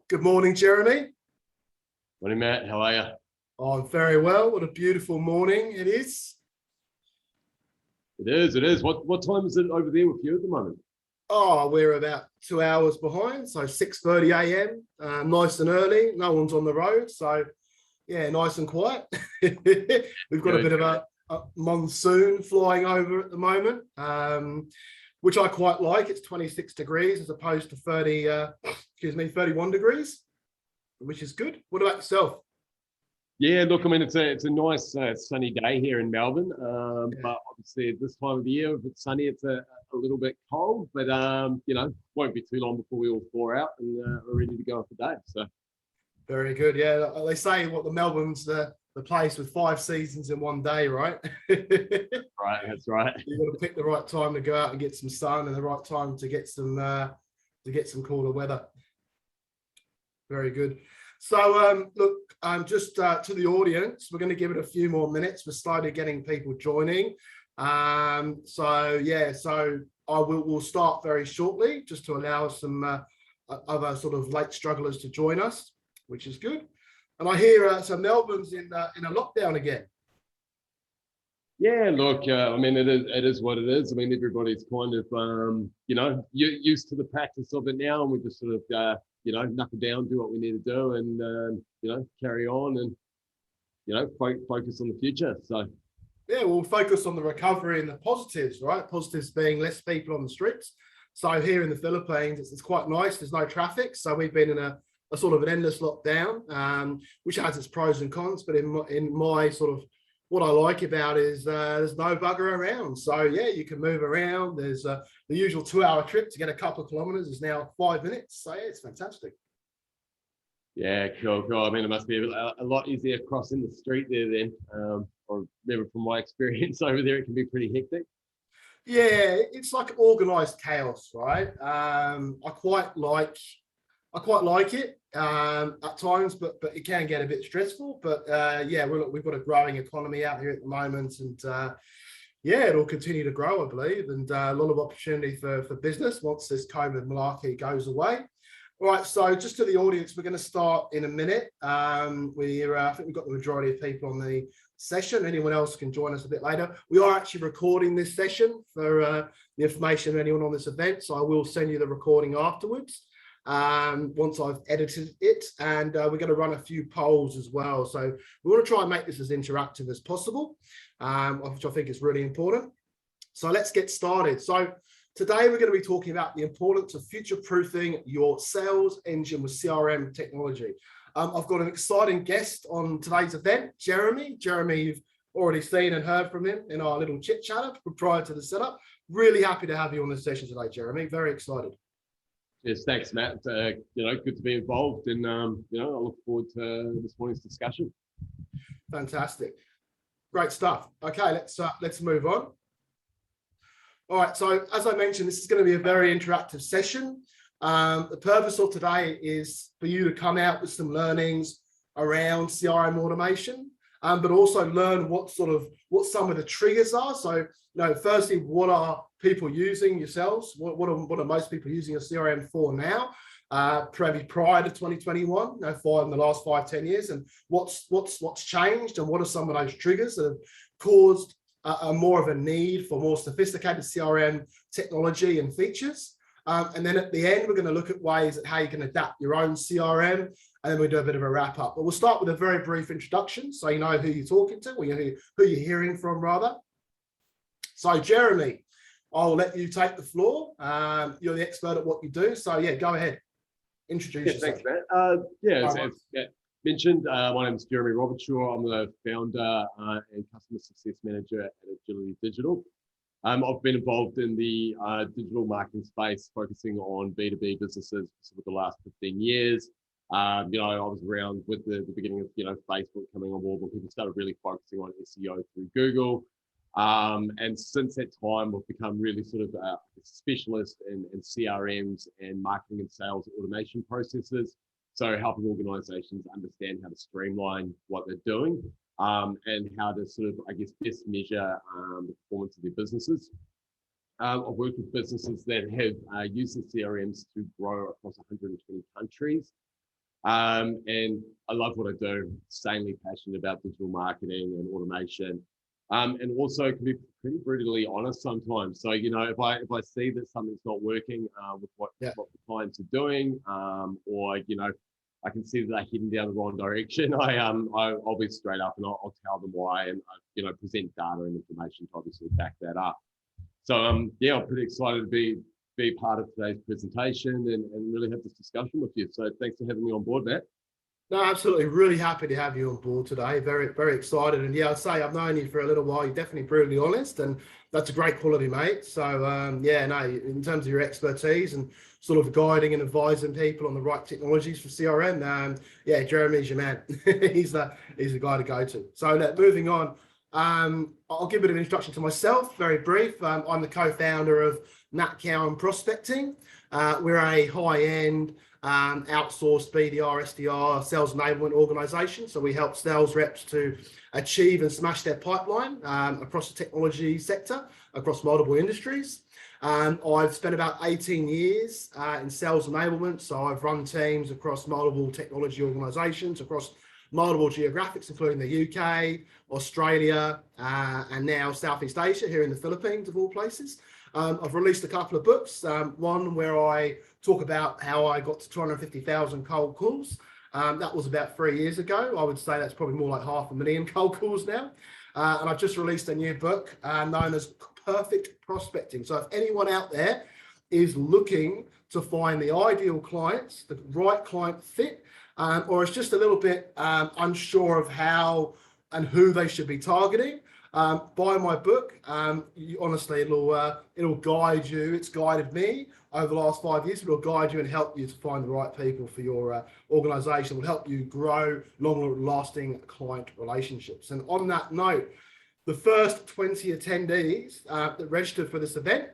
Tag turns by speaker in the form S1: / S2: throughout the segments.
S1: Good morning, Jeremy.
S2: Morning, Matt. How are you?
S1: Oh, I'm very well. What a beautiful morning it is.
S2: It is. It is. What time is it over there with you at the moment?
S1: Oh, we're about 2 hours behind, so 6:30 a.m. Nice and early. No one's on the road, so yeah, nice and quiet. We've got a bit of a monsoon flying over at the moment, which I quite like. It's 26 degrees as opposed to 31 degrees, which is good. What about yourself?
S2: Yeah, look, I mean, it's a nice sunny day here in Melbourne,
S1: Yeah.
S2: but obviously at this time of the year, if it's sunny, it's a little bit cold, but won't be too long before we all thaw out and we're ready to go for the day. So
S1: Very good. Yeah, they say what Melbourne's the place with 5 seasons in one day, right?
S2: right, that's right.
S1: You've got to pick the right time to go out and get some sun, and the right time to get some cooler weather. Very good. So look, just to the audience, we're going to give it a few more minutes. We're slowly getting people joining. So we'll start very shortly, just to allow some other sort of late strugglers to join us, which is good. And I hear so Melbourne's in a lockdown again.
S2: Yeah, look, I mean, it is what it is. I mean, everybody's kind of, used to the practice of it now, and we just sort of, knuckle down, do what we need to do, and carry on, and focus on the future. So
S1: yeah, we'll focus on the recovery and the positives, right? Positives being less people on the streets. So here in the Philippines, it's quite nice. There's no traffic, so we've been in a sort of an endless lockdown, which has its pros and cons. But in my sort of what I like about it is there's no bugger around. So yeah, you can move around. There's the usual 2-hour trip to get a couple of kilometers is now 5 minutes. So yeah, it's fantastic.
S2: yeah, cool. I mean, it must be a lot easier crossing the street there then. Or maybe from my experience over there, it can be pretty hectic.
S1: Yeah, it's like organized chaos, right? I quite like it at times, but it can get a bit stressful. But yeah, we've got a growing economy out here at the moment, and yeah, it'll continue to grow, I believe, and a lot of opportunity for business once this COVID malarkey goes away. All right, so just to the audience, we're going to start in a minute. I think we've got the majority of people on the session. Anyone else can join us a bit later. We are actually recording this session for the information of anyone on this event, so I will send you the recording afterwards once I've edited it, and we're going to run a few polls as well. So we want to try and make this as interactive as possible, which I think is really important. So let's get started. So today we're going to be talking about the importance of future-proofing your sales engine with CRM technology. I've got an exciting guest on today's event, Jeremy. Jeremy, you've already seen and heard from him in our little chit-chatter prior to the setup. Really happy to have you on this session today, Jeremy. Very excited.
S2: Yes, thanks, Matt. Good to be involved, and I look forward to this morning's discussion.
S1: Fantastic, great stuff. Okay, let's move on. All right, so as I mentioned, this is going to be a very interactive session. The purpose of today is for you to come out with some learnings around CRM automation, but also learn what some of the triggers are. So, firstly, what are people using yourselves? What are most people using a CRM for now? Probably prior to 2021, in the last 5-10 years, and what's changed, and what are some of those triggers that have caused more of a need for more sophisticated CRM technology and features. And then at the end, we're going to look at ways that how you can adapt your own CRM, and then we'll do a bit of a wrap up. But we'll start with a very brief introduction, so you know who you're talking to, or who you're hearing from, rather. So Jeremy, I'll let you take the floor. You're the expert at what you do, so yeah, go ahead. Introduce yourself.
S2: Thanks, Matt. As Matt mentioned, my name is Jeremy Robertshaw. I'm the founder and customer success manager at Agility Digital. I've been involved in the digital marketing space, focusing on B2B businesses for the last 15 years. I was around with the beginning of Facebook coming on board when people started really focusing on SEO through Google. And since that time, we've become really sort of a specialist in CRMs and marketing and sales automation processes. So helping organizations understand how to streamline what they're doing and how to sort of, best measure the performance of their businesses. I've worked with businesses that have used the CRMs to grow across 120 countries. And I love what I do. Insanely passionate about digital marketing and automation. And also can be pretty brutally honest sometimes. So, if I see that something's not working with what the clients are doing, or, I can see that they're heading down the wrong direction, I'll be straight up and I'll tell them why, and, present data and information to obviously back that up. So, I'm pretty excited to be part of today's presentation and really have this discussion with you. So thanks for having me on board, Matt.
S1: No, absolutely. Really happy to have you on board today. Very, very excited. And yeah, I'd say I've known you for a little while. You're definitely brutally honest, and that's a great quality, mate. So in terms of your expertise and sort of guiding and advising people on the right technologies for CRM, Jeremy's your man. he's the guy to go to. So moving on, I'll give a bit of an introduction to myself, very brief. I'm the co-founder of Cowan Prospecting. We're a high-end outsourced BDR, SDR, sales enablement organization. So we help sales reps to achieve and smash their pipeline across the technology sector, across multiple industries. I've spent about 18 years in sales enablement. So I've run teams across multiple technology organizations, across multiple geographics, including the UK, Australia, and now Southeast Asia, here in the Philippines, of all places. I've released a couple of books, one where I talk about how I got to 250,000 cold calls. That was about 3 years ago. I would say that's probably more like 500,000 cold calls now. And I've just released a new book known as Perfect Prospecting. So if anyone out there is looking to find the ideal clients, the right client fit, or is just a little bit unsure of how and who they should be targeting, buy my book. Honestly, it'll guide you. It's guided me over the last 5 years. It'll guide you and help you to find the right people for your organization. It'll help you grow long-lasting client relationships. And on that note, the first 20 attendees that registered for this event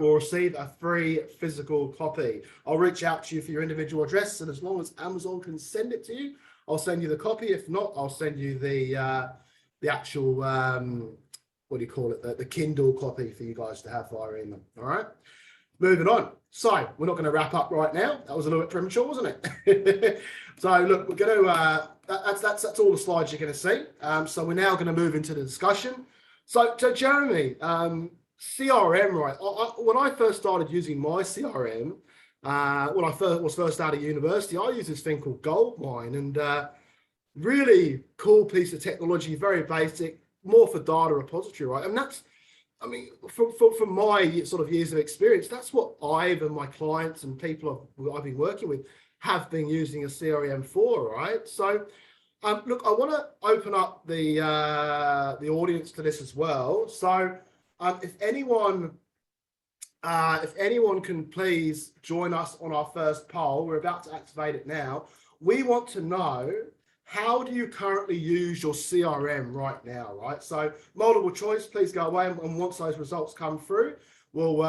S1: will receive a free physical copy. I'll reach out to you for your individual address, and as long as Amazon can send it to you, I'll send you the copy. If not, I'll send you the actual, the Kindle copy for you guys to have via email. All right, moving on. So we're not going to wrap up right now. That was a little bit premature, wasn't it? So look, we're going to, that's all the slides you're going to see. So we're now going to move into the discussion. So Jeremy, CRM, right? When I first started using my CRM, when I was first out of university, I used this thing called Goldmine, and really cool piece of technology, very basic, more for data repository, right? And that's, from my sort of years of experience, that's what I've and my clients and people I've been working with have been using a CRM for, right? So, look, I want to open up the audience to this as well. So, if anyone can please join us on our first poll, we're about to activate it now. We want to know, how do you currently use your CRM right now, right? So multiple choice, please go away, and once those results come through, we'll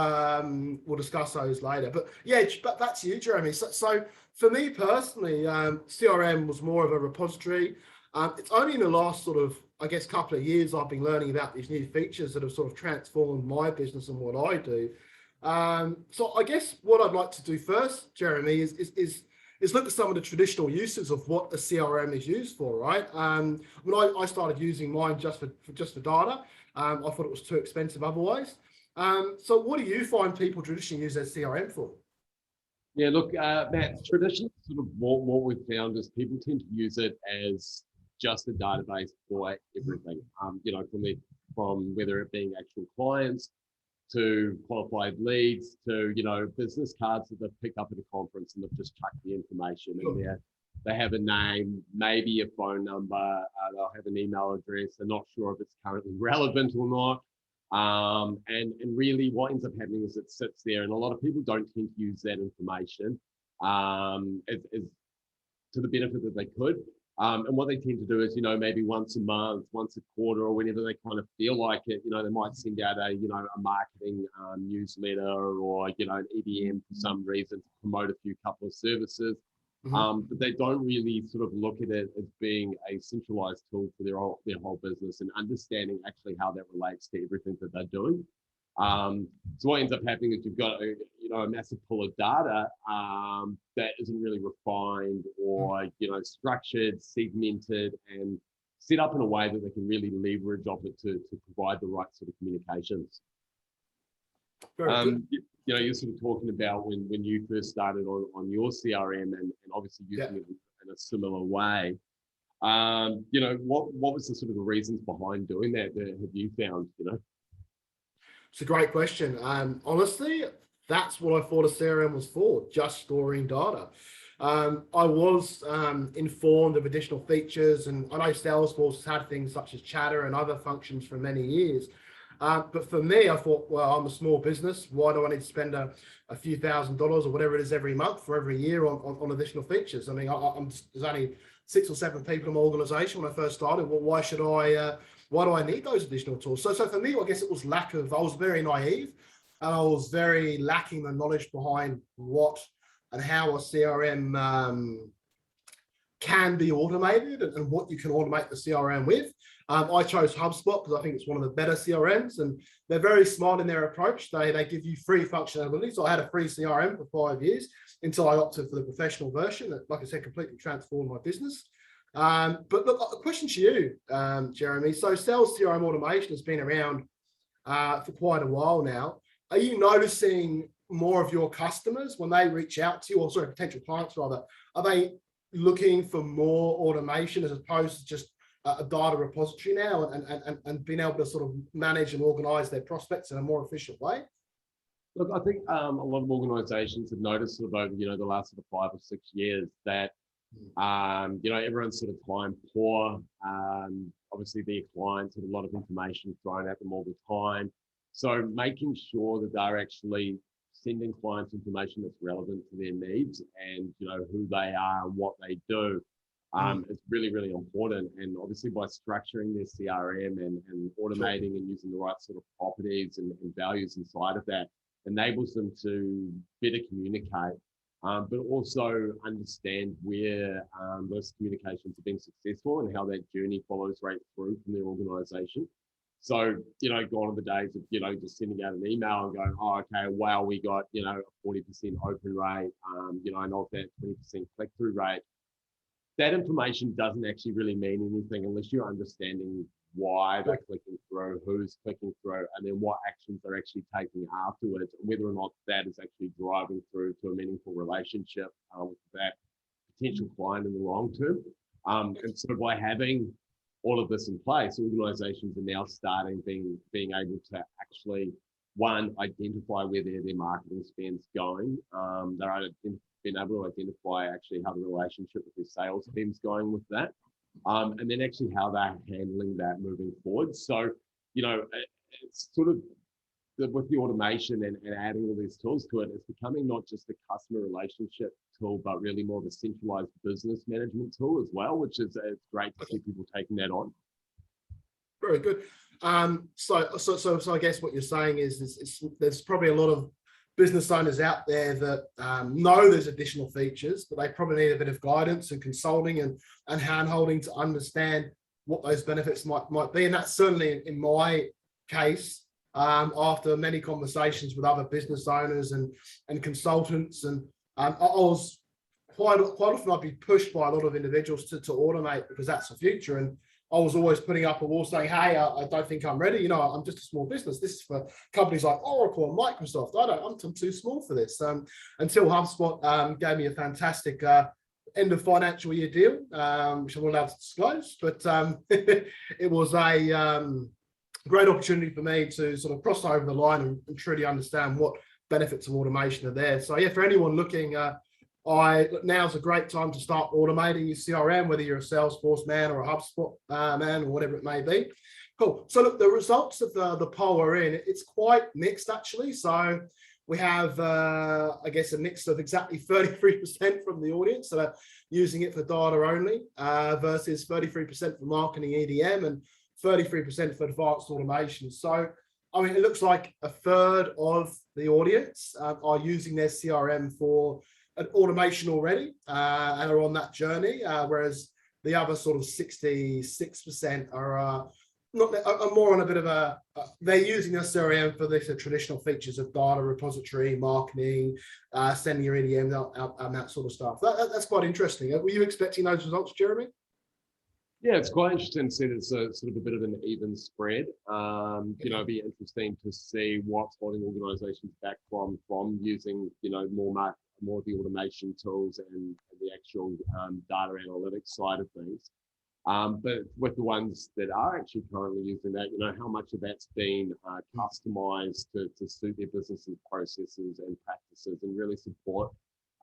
S1: discuss those later. But yeah, but back to you, Jeremy. So for me personally, CRM was more of a repository. It's only in the last sort of, I guess, couple of years I've been learning about these new features that have sort of transformed my business and what I do. So I guess what I'd like to do first, Jeremy, is look at some of the traditional uses of what a CRM is used for, right? When I started using mine just for data, I thought it was too expensive otherwise. So what do you find people traditionally use their CRM for?
S2: Yeah, look, Matt, traditionally sort of what we've found is people tend to use it as just a database for everything. From whether it being actual clients to qualified leads to, business cards that they've picked up at a conference and they've just chucked the information in there. They have a name, maybe a phone number, they'll have an email address. They're not sure if it's currently relevant or not. And really what ends up happening is it sits there, and a lot of people don't tend to use that information as to the benefit that they could. And what they tend to do is, maybe once a month, once a quarter, or whenever they kind of feel like it, they might send out a marketing newsletter or, an EDM for some reason to promote a couple of services. But they don't really sort of look at it as being a centralized tool for their whole business and understanding actually how that relates to everything that they're doing. So what ends up happening is you've got a massive pool of data that isn't really refined or structured, segmented, and set up in a way that they can really leverage off it to provide the right sort of communications.
S1: Very good.
S2: You're sort of talking about when you first started on your CRM and obviously using it in a similar way. What was the sort of the reasons behind doing that have you found?
S1: It's a great question. Honestly, that's what I thought a CRM was for, just storing data. I was informed of additional features, and I know Salesforce has had things such as chatter and other functions for many years. But for me, I thought, well, I'm a small business. Why do I need to spend a few $1,000s or whatever it is every month for every year on additional features? I mean, there's only 6 or 7 people in my organization when I first started. Well, why do I need those additional tools? So for me, I guess it was I was very naive, and I was very lacking the knowledge behind what and how a CRM can be automated and what you can automate the CRM with. I chose HubSpot because I think it's one of the better CRMs, and they're very smart in their approach. They give you free functionality. So I had a free CRM for 5 years until I opted for the professional version that, like I said, completely transformed my business. But look, a question to you, Jeremy. So sales CRM automation has been around for quite a while now. Are you noticing more of your customers when they reach out to you, or sorry, potential clients rather, are they looking for more automation as opposed to just a data repository now and being able to sort of manage and organize their prospects in a more efficient way?
S2: Look, I think a lot of organizations have noticed sort of over, the last sort of 5 or 6 years that, everyone's sort of client poor. Obviously their clients have a lot of information thrown at them all the time. So making sure that they're actually sending clients information that's relevant to their needs and, who they are and what they do. It's really, really important. And obviously by structuring their CRM and automating and using the right sort of properties and values inside of that enables them to better communicate, but also understand where those communications have been successful and how that journey follows right through from their organization. So, gone are the days of, just sending out an email and going, oh, okay, wow, we got, a 40% open rate, I know that 20% click-through rate. That information doesn't actually really mean anything unless you're understanding why they're clicking through, who's clicking through, and then what actions they're actually taking afterwards, and whether or not that is actually driving through to a meaningful relationship with that potential client in the long term. And so by having all of this in place, organizations are now starting being able to actually, one, identify where their marketing spend's going. They're been able to identify actually how the relationship with their sales team's going with that. And then actually how they're handling that moving forward. So, it's sort of with the automation and adding all these tools to it, it's becoming not just a customer relationship tool, but really more of a centralized business management tool as well, which is it's great to see people taking that on.
S1: Very good. So I guess what you're saying is there's probably a lot of business owners out there that know there's additional features, but they probably need a bit of guidance and consulting and hand-holding to understand what those benefits might be. And that's certainly in my case, after many conversations with other business owners and consultants. And I was quite often I'd be pushed by a lot of individuals to automate because that's the future. And I was always putting up a wall saying, hey, I don't think I'm ready. I'm just a small business. This is for companies like Oracle and Microsoft. I'm too small for this. Until HubSpot gave me a fantastic end of financial year deal, which I'm not allowed to disclose, but it was a great opportunity for me to sort of cross over the line and truly understand what benefits of automation are there. So yeah, for anyone looking, now's a great time to start automating your CRM, whether you're a Salesforce man or a HubSpot man or whatever it may be. Cool. So look, the results of the poll are in. It's quite mixed actually. So we have, I guess, a mix of exactly 33% from the audience that are using it for data only versus 33% for marketing EDM and 33% for advanced automation. So, I mean, it looks like a third of the audience are using their CRM for an automation already and are on that journey, whereas the other sort of 66% are I'm more on a bit of they're using their CRM for the traditional features of data repository, marketing, sending your EDM out, and that sort of stuff. That's quite interesting. Were you expecting those results, Jeremy?
S2: Yeah, it's quite interesting to see that it's a sort of a bit of an even spread. It'd be interesting to see what's holding organizations back from using, more of the automation tools and the actual data analytics side of things. But with the ones that are actually currently using that, how much of that's been customized to suit their businesses, processes and practices, and really support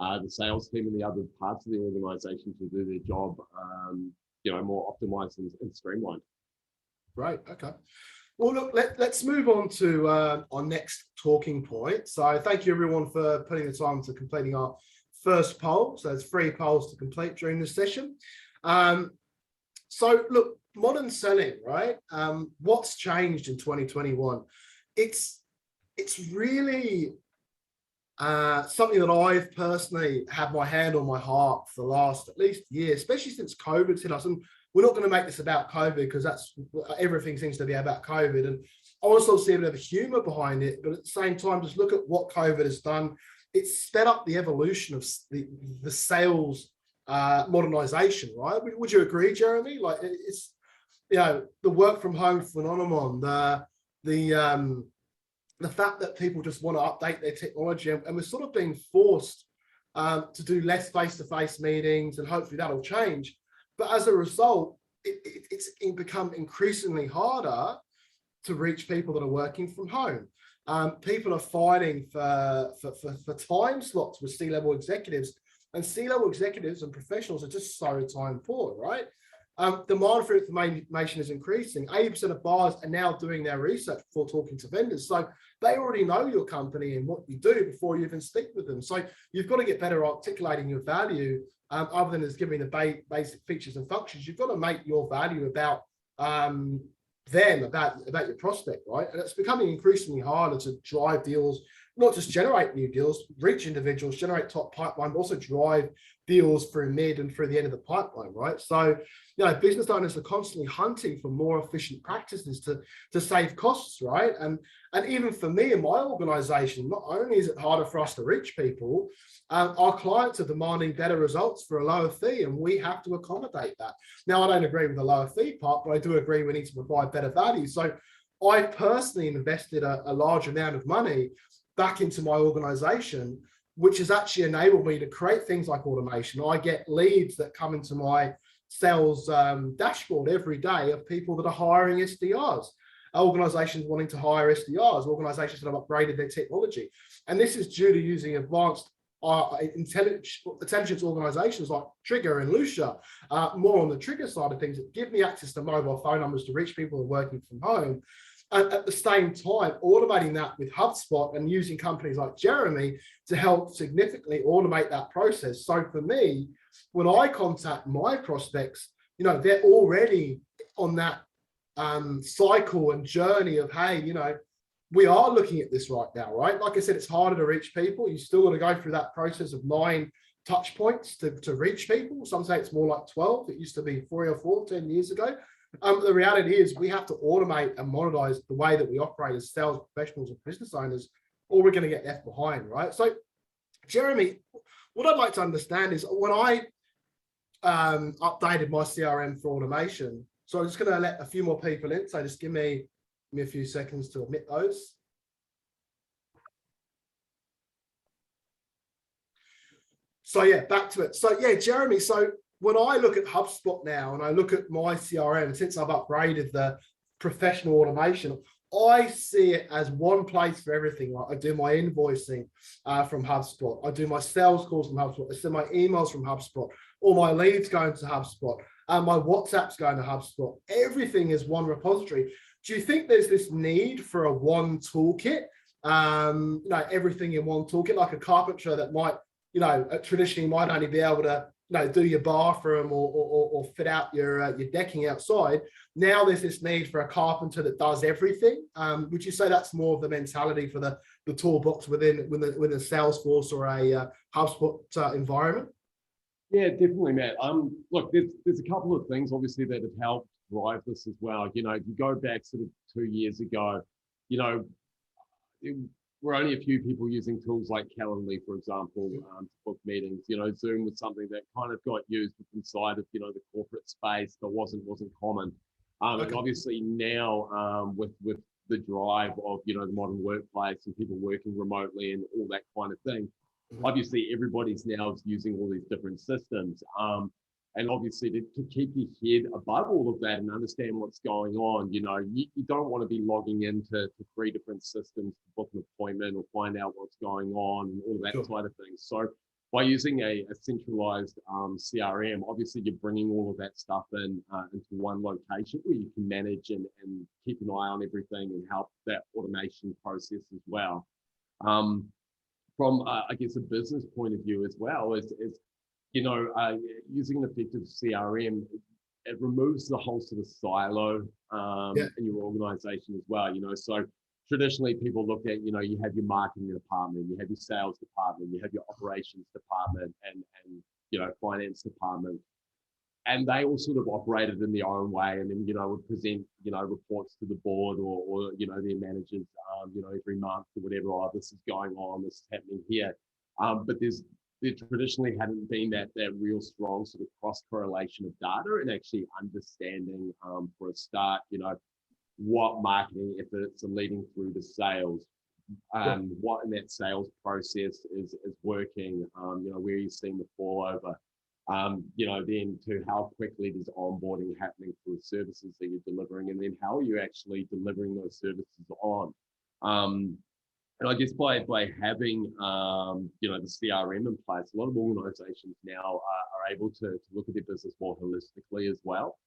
S2: the sales team and the other parts of the organization to do their job more optimized and streamlined.
S1: Right. Okay. Well, look, let's move on to our next talking point. So thank you everyone for putting the time to completing our first poll. So there's 3 polls to complete during this session. So look, modern selling, right? What's changed in 2021? It's really something that I've personally had my hand on my heart for the last at least year, especially since COVID hit us. And we're not going to make this about COVID because everything seems to be about COVID. And I also see a bit of humor behind it, but at the same time, just look at what COVID has done. It's sped up the evolution of the sales modernization, right? Would you agree, Jeremy? Like it's, the work from home phenomenon, the fact that people just want to update their technology, and we're sort of being forced to do less face-to-face meetings, and hopefully that'll change. But as a result, it's become increasingly harder to reach people that are working from home. People are fighting for time slots with C-level executives, and C-level executives and professionals are just so time poor, right? Demand for information is increasing. 80% of buyers are now doing their research before talking to vendors. So they already know your company and what you do before you even speak with them. So you've got to get better at articulating your value, other than just giving the basic features and functions. You've got to make your value about them, about your prospect, right? And it's becoming increasingly harder to drive deals, not just generate new deals, reach individuals, generate top pipeline, but also drive deals through mid and through the end of the pipeline, right? So, business owners are constantly hunting for more efficient practices to save costs, right? And even for me and my organization, not only is it harder for us to reach people, our clients are demanding better results for a lower fee, and we have to accommodate that. Now, I don't agree with the lower fee part, but I do agree we need to provide better value. So I personally invested a large amount of money back into my organization, which has actually enabled me to create things like automation. I get leads that come into my sales dashboard every day of people that are hiring SDRs, organizations wanting to hire SDRs, organizations that have upgraded their technology. And this is due to using advanced intelligence organizations like Trigger and Lucia, more on the Trigger side of things, that give me access to mobile phone numbers to reach people who are working from home. And at the same time, automating that with HubSpot and using companies like Jeremy to help significantly automate that process. So for me, when I contact my prospects, they're already on that cycle and journey of, hey, we are looking at this right now, right? Like I said, it's harder to reach people. You still got to go through that process of 9 touch points to reach people. Some say it's more like 12. It used to be 3 or 4, 10 years ago. The reality is we have to automate and modernize the way that we operate as sales professionals and business owners, or we're going to get left behind, right? So, Jeremy, what I'd like to understand is when I updated my CRM for automation, so I'm just going to let a few more people in. So just give me a few seconds to admit those. So yeah, back to it. So yeah, Jeremy, so when I look at HubSpot now and I look at my CRM, since I've upgraded the professional automation, I see it as one place for everything. Like I do my invoicing from HubSpot. I do my sales calls from HubSpot. I send my emails from HubSpot. All my leads going to HubSpot. My WhatsApp's going to HubSpot. Everything is one repository. Do you think there's this need for a one toolkit? Everything in one toolkit, like a carpenter that might, traditionally might only be able to do your bathroom or fit out your decking outside. Now there's this need for a carpenter that does everything. Would you say that's more of the mentality for the toolbox within a Salesforce or a HubSpot environment?
S2: Yeah, definitely, Matt. Look, there's a couple of things obviously that have helped drive this as well. You know, if you go back sort of 2 years ago, you know, it, we're only a few people using tools like Calendly, for example, to book meetings. You know, Zoom was something that kind of got used inside of, you know, the corporate space, but wasn't common. And obviously now with the drive of, you know, the modern workplace and people working remotely and all that kind of thing, obviously everybody's now using all these different systems. And obviously to keep your head above all of that and understand what's going on, you know, you don't want to be logging into 3 different systems to book an appointment or find out what's going on and all that side of things. So by using a centralized CRM, obviously you're bringing all of that stuff in into one location where you can manage and keep an eye on everything and help that automation process as well. From, I guess, a business point of view as well, is you know, using an effective CRM, it removes the whole sort of silo in your organization as well. You know, so traditionally people look at, you know, you have your marketing department, you have your sales department, you have your operations department, and you know, finance department, and they all sort of operated in their own way, and then, you know, would present, you know, reports to the board or you know, their managers, you know, every month or whatever. Oh, this is going on, this is happening here. But there traditionally hadn't been that real strong sort of cross correlation of data and actually understanding for a start, you know, what marketing efforts are leading through to sales, what in that sales process is working, you know, where you're seeing the fall over. You know, then to how quickly does onboarding happening for the services that you're delivering, and then how are you actually delivering those services on. And I guess by having, you know, the CRM in place, a lot of organizations now are able to look at their business more holistically as well.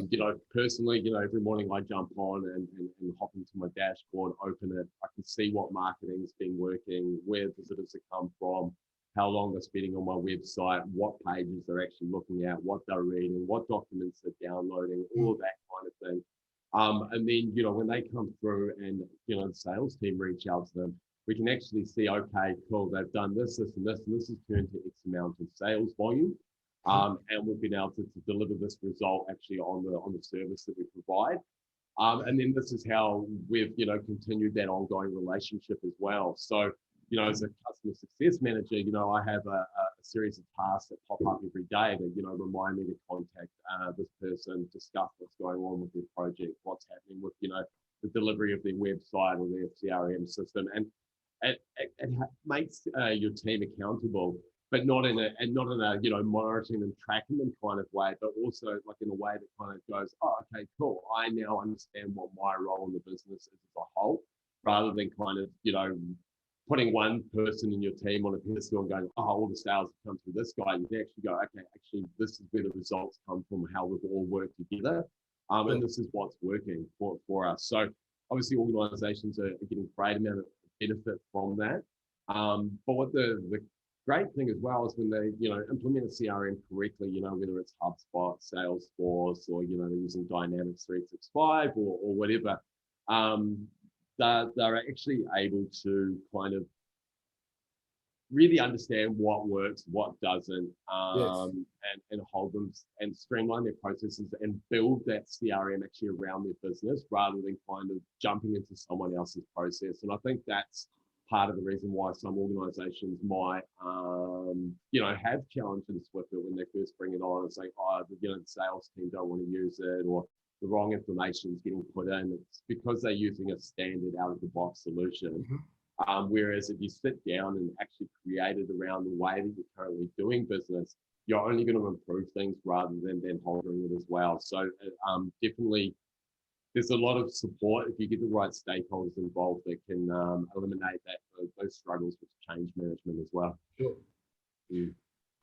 S2: You know, personally, you know, every morning I jump on and hop into my dashboard, open it. I can see what marketing's been working, where visitors have come from, how long they're spending on my website, what pages they're actually looking at, what they're reading, what documents they're downloading, all of that kind of thing. And then, you know, when they come through and, you know, the sales team reach out to them, we can actually see, okay, cool, they've done this, this, and this, and this has turned to X amount of sales volume. And we've been able to deliver this result actually on the service that we provide. And then this is how we've, you know, continued that ongoing relationship as well. So, you know, as a customer success manager, you know, I have a series of tasks that pop up every day that, you know, remind me to contact this person, discuss what's going on with their project, what's happening with, you know, the delivery of their website or their CRM system. And it makes your team accountable, but not in a you know, monitoring and tracking them kind of way, but also like in a way that kind of goes, oh, okay, cool, I now understand what my role in the business is as a whole, rather than kind of, you know, putting one person in your team on a pedestal and going, oh, all the sales have come through this guy. You can actually go, okay, actually, this is where the results come from, how we've all worked together. And this is what's working for us. So obviously organizations are getting a great amount of benefit from that. But what the great thing as well is when they, you know, implement a CRM correctly, you know, whether it's HubSpot, Salesforce, or, you know, they're using Dynamics 365 or whatever, they're actually able to kind of really understand what works, what doesn't, and hold them and streamline their processes and build that CRM actually around their business rather than kind of jumping into someone else's process. And I think that's part of the reason why some organizations might, you know, have challenges with it when they first bring it on and say, oh, you know, the sales team don't want to use it, or the wrong information is getting put in. It's because they're using a standard out-of-the-box solution. Whereas if you sit down and actually create it around the way that you're currently doing business, you're only going to improve things rather than holding it as well. So definitely, there's a lot of support if you get the right stakeholders involved that can eliminate those struggles with change management as well.
S1: Sure.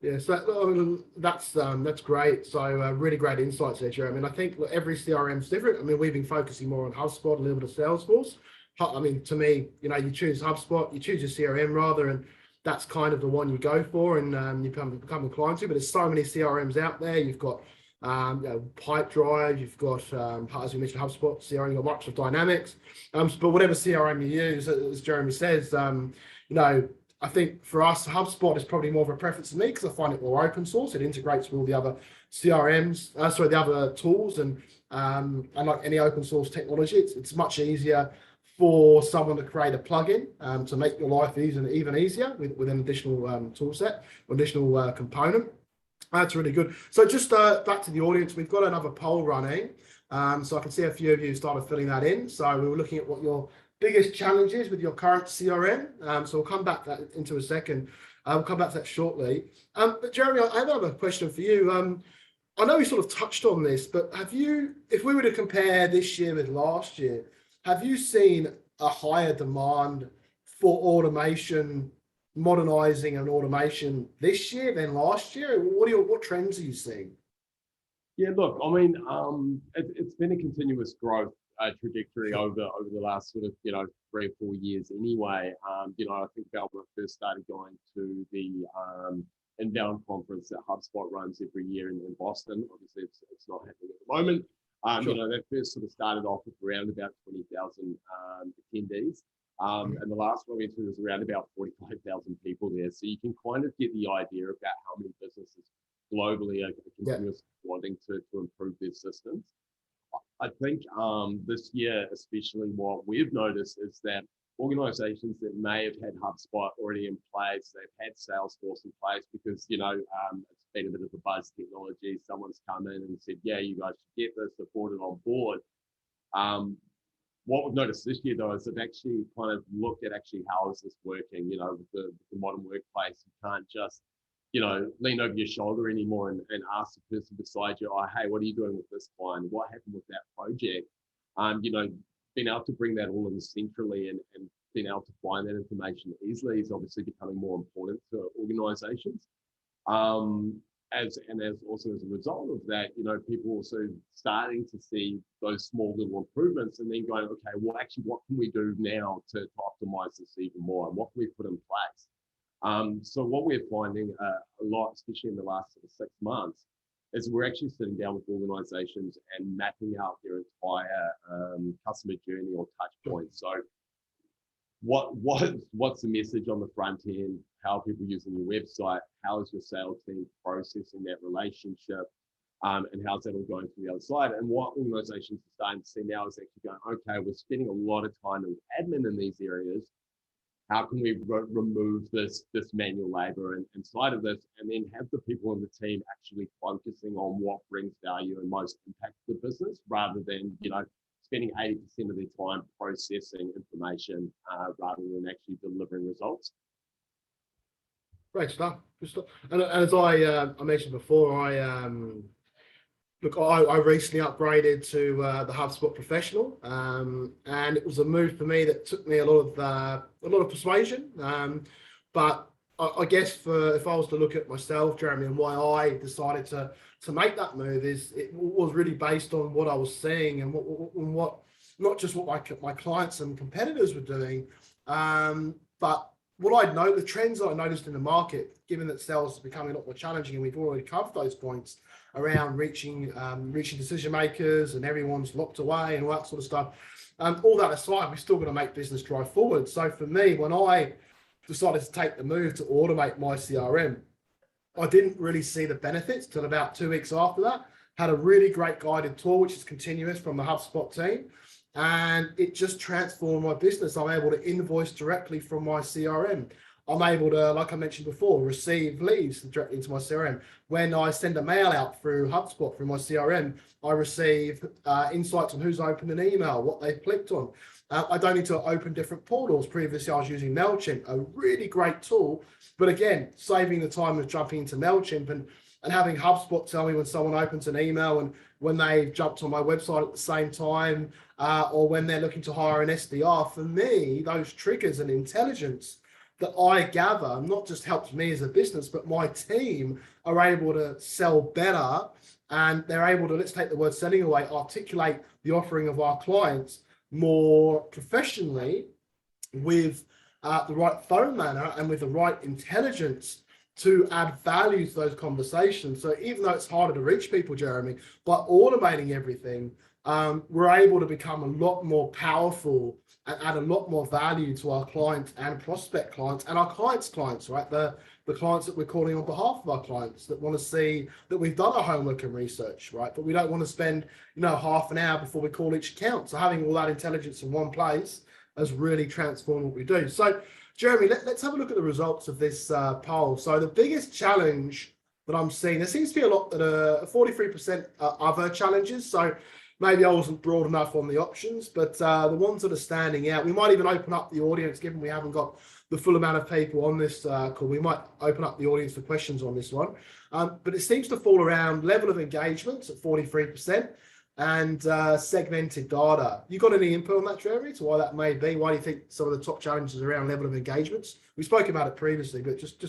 S1: Yeah, so that's great. So really great insights there, Jeremy. I mean, I think every CRM is different. I mean, we've been focusing more on HubSpot, a little bit of Salesforce. I mean, to me, you know, you choose HubSpot, you choose your CRM rather, and that's kind of the one you go for and you become inclined to. But there's so many CRMs out there. You've got you know, Pipedrive, you've got, as we mentioned, HubSpot, CRM, you've got Microsoft Dynamics. But whatever CRM you use, as Jeremy says, you know, I think for us, HubSpot is probably more of a preference for me because I find it more open source. It integrates with all the other CRMs, the other tools, and like any open source technology, it's much easier for someone to create a plugin to make your life even easier with an additional tool set, additional component. That's really good. So just back to the audience, we've got another poll running. So I can see a few of you started filling that in. So we were looking at what your biggest challenges with your current CRM. So we'll come back to that into a second. We'll come back to that shortly. But Jeremy, I have another question for you. I know we sort of touched on this, but if we were to compare this year with last year, have you seen a higher demand for automation, modernizing and automation this year than last year? What trends are you seeing?
S2: Yeah, look, I mean, it's been a continuous growth trajectory over the last sort of 3 or 4 years anyway. I think Velma first started going to the inbound conference that HubSpot runs every year in Boston. Obviously, it's not happening at the moment. Sure. They first sort of started off with around about 20,000 attendees. And the last one we went to was around about 45,000 people there. So you can kind of get the idea about how many businesses globally are continuously wanting to improve their systems. I think this year, especially what we've noticed is that organizations that may have had HubSpot already in place, they've had Salesforce in place because, it's been a bit of a buzz technology. Someone's come in and said, yeah, you guys should get this, support it on board. What we've noticed this year, though, is they've actually kind of looked at how is this working, with the modern workplace. You can't just, lean over your shoulder anymore and ask the person beside you, oh, hey, what are you doing with this client? What happened with that project? Being able to bring that all in centrally and being able to find that information easily is obviously becoming more important to organizations. As also as a result of that, people also starting to see those small little improvements and then going, okay, well, actually, what can we do now to optimize this even more? And what can we put in place? So what we're finding a lot, especially in the last sort of 6 months, is we're actually sitting down with organizations and mapping out their entire customer journey or touch points. So what's the message on the front end? How are people using your website? How is your sales team processing that relationship? And how's that all going to the other side? And what organizations are starting to see now is actually going, okay, we're spending a lot of time in admin in these areas. How can we remove this manual labor inside of this and then have the people in the team actually focusing on what brings value and most impact to the business rather than, spending 80% of their time processing information rather than actually delivering results.
S1: Great stuff. Good stuff. And as I mentioned before, I recently upgraded to the HubSpot Professional, and it was a move for me that took me a lot of persuasion. But I guess if I was to look at myself, Jeremy, and why I decided to make that move it was really based on what I was seeing and what not just what my clients and competitors were doing, but what I'd know, the trends that I noticed in the market, given that sales is becoming a lot more challenging, and we've already covered those points around reaching decision makers and everyone's locked away and all that sort of stuff. All that aside, we're still going to make business drive forward. So for me, when I decided to take the move to automate my CRM, I didn't really see the benefits till about 2 weeks after that. Had a really great guided tour, which is continuous from the HubSpot team. And it just transformed my business. I'm able to invoice directly from my CRM. I'm able to, like I mentioned before, receive leads directly into my CRM. When I send a mail out through HubSpot, through my CRM, I receive insights on who's opened an email, what they've clicked on. I don't need to open different portals. Previously, I was using MailChimp, a really great tool. But again, saving the time of jumping into MailChimp and having HubSpot tell me when someone opens an email and when they've jumped on my website at the same time, or when they're looking to hire an SDR. For me, those triggers and intelligence that I gather not just helps me as a business, but my team are able to sell better, and they're able to, let's take the word selling away, articulate the offering of our clients more professionally with the right phone manner and with the right intelligence to add value to those conversations. So even though it's harder to reach people, Jeremy, by automating everything, we're able to become a lot more powerful and add a lot more value to our clients and prospect clients and our clients, right? The clients that we're calling on behalf of our clients that want to see that we've done our homework and research, right? But we don't want to spend, half an hour before we call each account. So having all that intelligence in one place has really transformed what we do. So Jeremy, let's have a look at the results of this poll. So the biggest challenge that I'm seeing, there seems to be a lot that are 43% other challenges. So maybe I wasn't broad enough on the options, but the ones that are standing out, we might even open up the audience, given we haven't got the full amount of people on this call. We might open up the audience for questions on this one. But it seems to fall around level of engagement at 43% and segmented data. You got any input on that, Jeremy, to why that may be? Why do you think some of the top challenges around level of engagements? We spoke about it previously, but just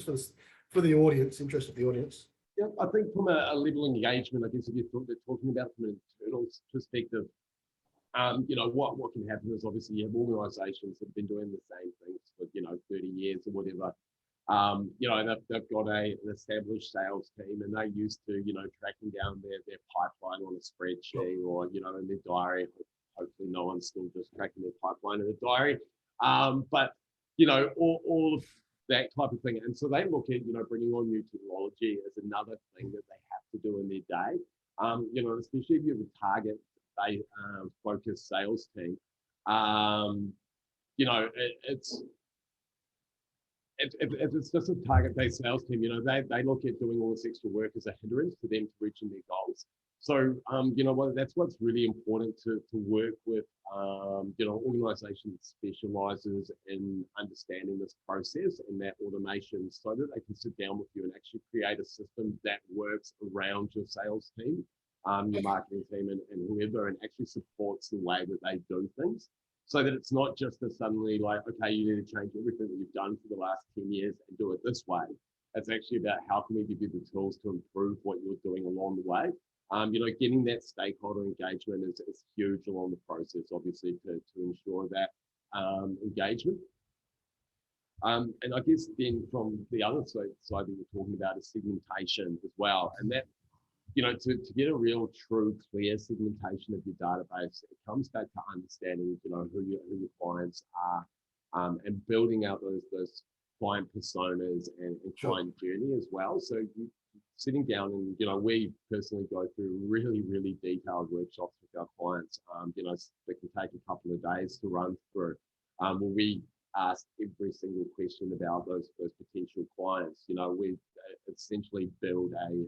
S1: for the audience, interest of the audience.
S2: Yeah, I think from a level of engagement, I guess if you're talking about from an internal perspective, what can happen is obviously you have organisations that have been doing the same things for 30 years or whatever. They've got an established sales team and they're used to tracking down their pipeline on a spreadsheet or in their diary. Hopefully, no one's still just tracking their pipeline in a diary. But all of that type of thing. And so they look at, bringing on new technology as another thing that they have to do in their day. Especially if you have a target focused sales team, it's just a target-based sales team. They look at doing all this extra work as a hindrance to them to reaching their goals. So, that's what's really important to work with, organization that specializes in understanding this process and that automation so that they can sit down with you and actually create a system that works around your sales team, your marketing team and whoever, and actually supports the way that they do things. So that it's not just suddenly like, okay, you need to change everything that you've done for the last 10 years and do it this way. It's actually about how can we give you the tools to improve what you're doing along the way. Getting that stakeholder engagement is huge along the process, obviously, to ensure that engagement. And I guess then from the other side that you're talking about is segmentation as well. And that, to get a real, true, clear segmentation of your database, it comes back to understanding, who your clients are, and building out those client personas and client journey as well. So sitting down and, we personally go through really, really detailed workshops with our clients, that can take a couple of days to run through, where we ask every single question about those potential clients. We essentially build a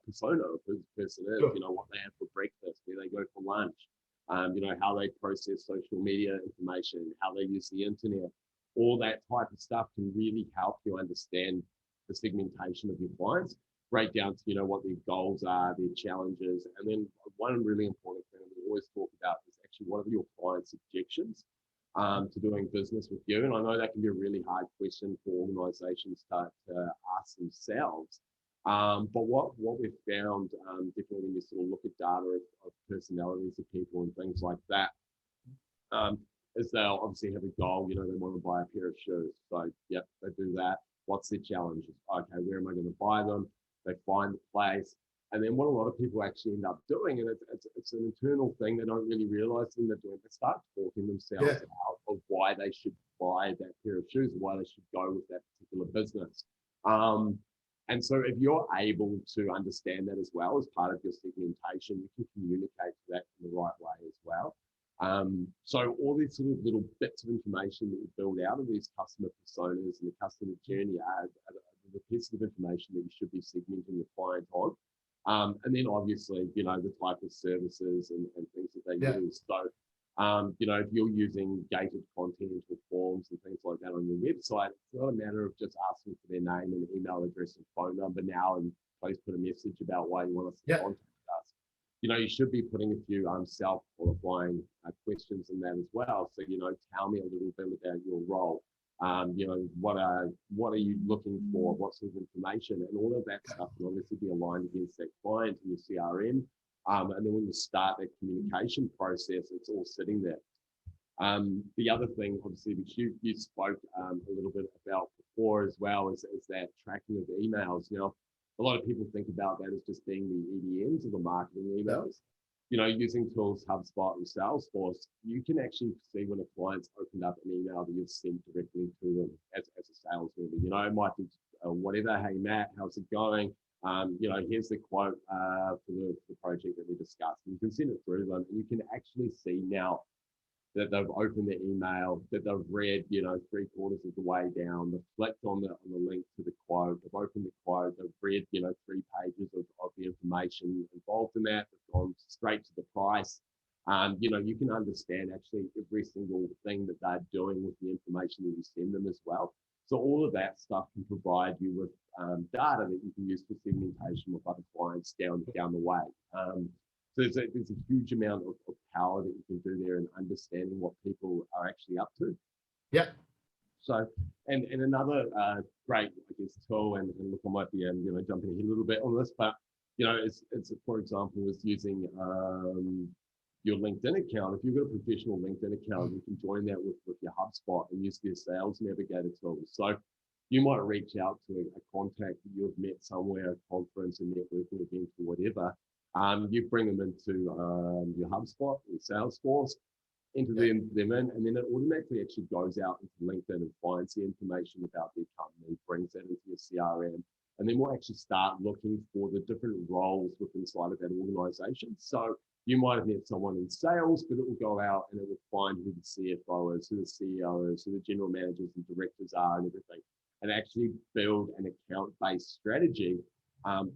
S2: persona of who the person is, what they have for breakfast, where they go for lunch, how they process social media information, how they use the internet. All that type of stuff can really help you understand the segmentation of your clients, break down to, what their goals are, their challenges. And then one really important thing we always talk about is actually what are your clients' objections to doing business with you. And I know that can be a really hard question for organizations to ask themselves. But what we've found, definitely when you sort of look at data of personalities of people and things like that, is they'll obviously have a goal, they want to buy a pair of shoes. So, yep, they do that. What's their challenges? Okay, where am I going to buy them? They find the place. And then what a lot of people actually end up doing, and it's an internal thing they don't really realize when they're doing, they start talking themselves out of why they should buy that pair of shoes, why they should go with that particular business. And so if you're able to understand that as well as part of your segmentation, you can communicate that in the right way as well. So all these sort of little bits of information that you build out of these customer personas and the customer journey are the pieces of information that you should be segmenting your client on. And then obviously, the type of services and things that they use. So, if you're using gated content or forms and things like that on your website, it's not a matter of just asking for their name and email address and phone number now and please put a message about why you want us to contact us. You should be putting a few self-qualifying questions in that as well. So, tell me a little bit about your role. What are you looking for? What sort of information? And all of that stuff can obviously be aligned against that client in your CRM. And then when you start that communication process, it's all sitting there. The other thing, obviously, which you spoke a little bit about before as well, is that tracking of emails. Now, a lot of people think about that as just being the EDMs or the marketing emails. using tools, HubSpot and Salesforce, you can actually see when a client's opened up an email that you've sent directly to them as a sales member. It might be whatever, hey, Matt, how's it going? Here's the quote for the project that we discussed. And you can send it through them, and you can actually see now that they've opened the email, that they've read, 3/4 of the way down, they've clicked on the link to the quote, they've opened the quote, they've read, 3 pages of the information involved in that, they've gone straight to the price. You can understand actually every single thing that they're doing with the information that you send them as well. So all of that stuff can provide you with data that you can use for segmentation with other clients down the way. So there's a huge amount of power that you can do there in understanding what people are actually up to.
S1: Yeah.
S2: So, and another great, I guess, tool, and look, I might be jumping ahead a little bit on this, but it's for example, is using your LinkedIn account. If you've got a professional LinkedIn account, you can join that with your HubSpot and use their Sales Navigator tools. So you might reach out to a contact that you've met somewhere, a conference, a networking event, or whatever. You bring them into your HubSpot, your Salesforce, enter them in, and then it automatically actually goes out into LinkedIn and finds the information about their company, brings that into your CRM, and then we'll actually start looking for the different roles within inside of that organization. So you might have met someone in sales, but it will go out and it will find who the CFO is, who the CEO is, who the general managers and directors are, and everything, and actually build an account-based strategy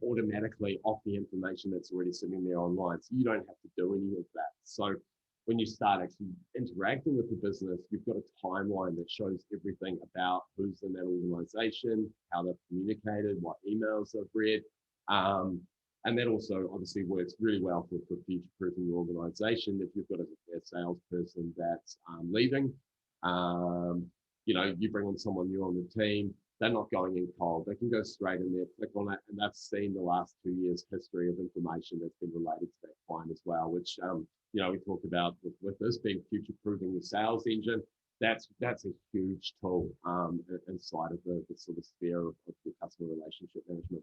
S2: automatically off the information that's already sitting there online. So you don't have to do any of that. So when you start actually interacting with the business, you've got a timeline that shows everything about who's in that organization, how they've communicated, what emails they've read. And that also obviously works really well for future-proofing your organization. If you've got a salesperson that's leaving, you bring on someone new on the team, they're not going in cold. They can go straight in there, click on it, and that's seen the last 2 years' history of information that's been related to that client as well, which, we talked about with this being future-proofing the sales engine. That's a huge tool inside of the sort of sphere of the customer relationship management.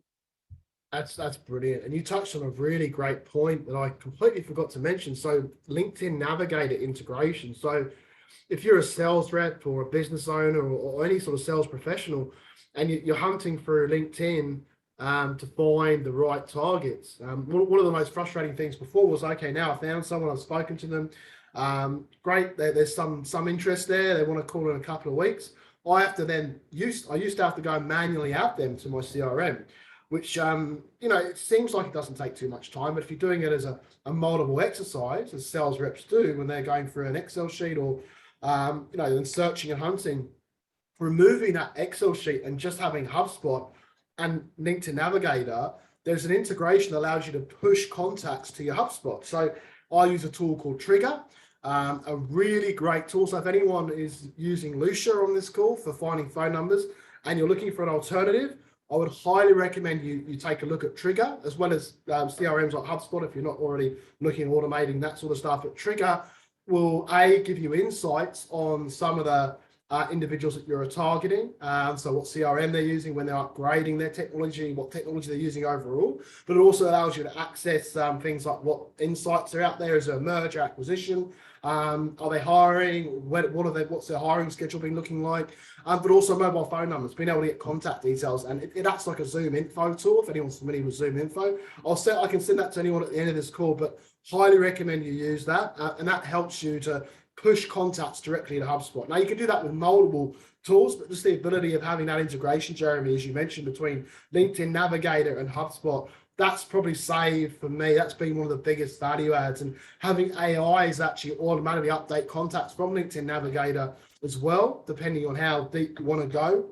S1: That's brilliant. And you touched on a really great point that I completely forgot to mention. So LinkedIn Navigator integration. So if you're a sales rep or a business owner or any sort of sales professional, and you're hunting through LinkedIn to find the right targets, one of the most frustrating things before was, okay, now I found someone, I've spoken to them, great, there's some interest there, they want to call in a couple of weeks. I used to have to go manually out them to my CRM, which, it seems like it doesn't take too much time, but if you're doing it as a multiple exercise, as sales reps do when they're going through an Excel sheet or, and searching and hunting, removing that Excel sheet and just having HubSpot and LinkedIn Navigator, there's an integration that allows you to push contacts to your HubSpot. So I use a tool called Trigger, a really great tool. So if anyone is using Lucia on this call for finding phone numbers and you're looking for an alternative, I would highly recommend you take a look at Trigger, as well as CRMs like HubSpot if you're not already looking at automating that sort of stuff. But Trigger will give you insights on some of the individuals that you're targeting. So what CRM they're using when they're upgrading their technology, what technology they're using overall. But it also allows you to access things like what insights are out there. Is there a merger, acquisition? Are they hiring? What's their hiring schedule been looking like? But also mobile phone numbers, being able to get contact details, and it acts like a Zoom info tool. If anyone's familiar with Zoom info, I can send that to anyone at the end of this call, but highly recommend you use that, and that helps you to push contacts directly to HubSpot. Now you can do that with multiple tools, but just the ability of having that integration, Jeremy, as you mentioned, between LinkedIn Navigator and HubSpot, that's probably saved for me. That's been one of the biggest value adds, and having AIs actually automatically update contacts from LinkedIn Navigator as well, depending on how deep you want to go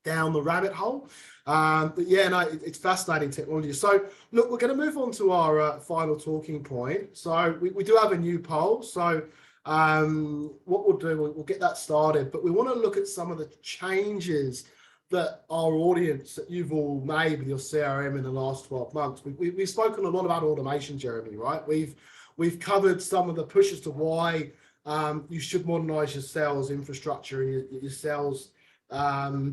S1: down the rabbit hole. But yeah, no, it's fascinating technology. So look, we're going to move on to our final talking point. So we do have a new poll. So what we'll do, we'll get that started, but we want to look at some of the changes that our audience, that you've all made with your CRM in the last 12 months. We've spoken a lot about automation, Jeremy, right? We've covered some of the pushes to why you should modernize your sales infrastructure and your sales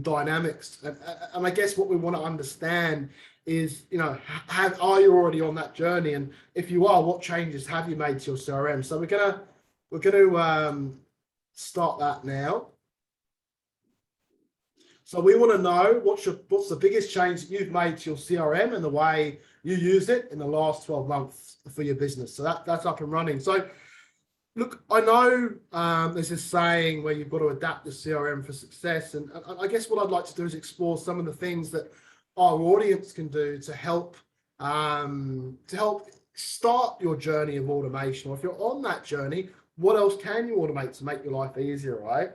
S1: dynamics. And I guess what we want to understand is, are you already on that journey? And if you are, what changes have you made to your CRM? So we're gonna start that now. So we want to know what's the biggest change that you've made to your CRM and the way you use it in the last 12 months for your business. So that's up and running. So look, I know there's this saying where you've got to adapt the CRM for success. And I guess what I'd like to do is explore some of the things that our audience can do to help start your journey of automation. Or if you're on that journey, what else can you automate to make your life easier, right?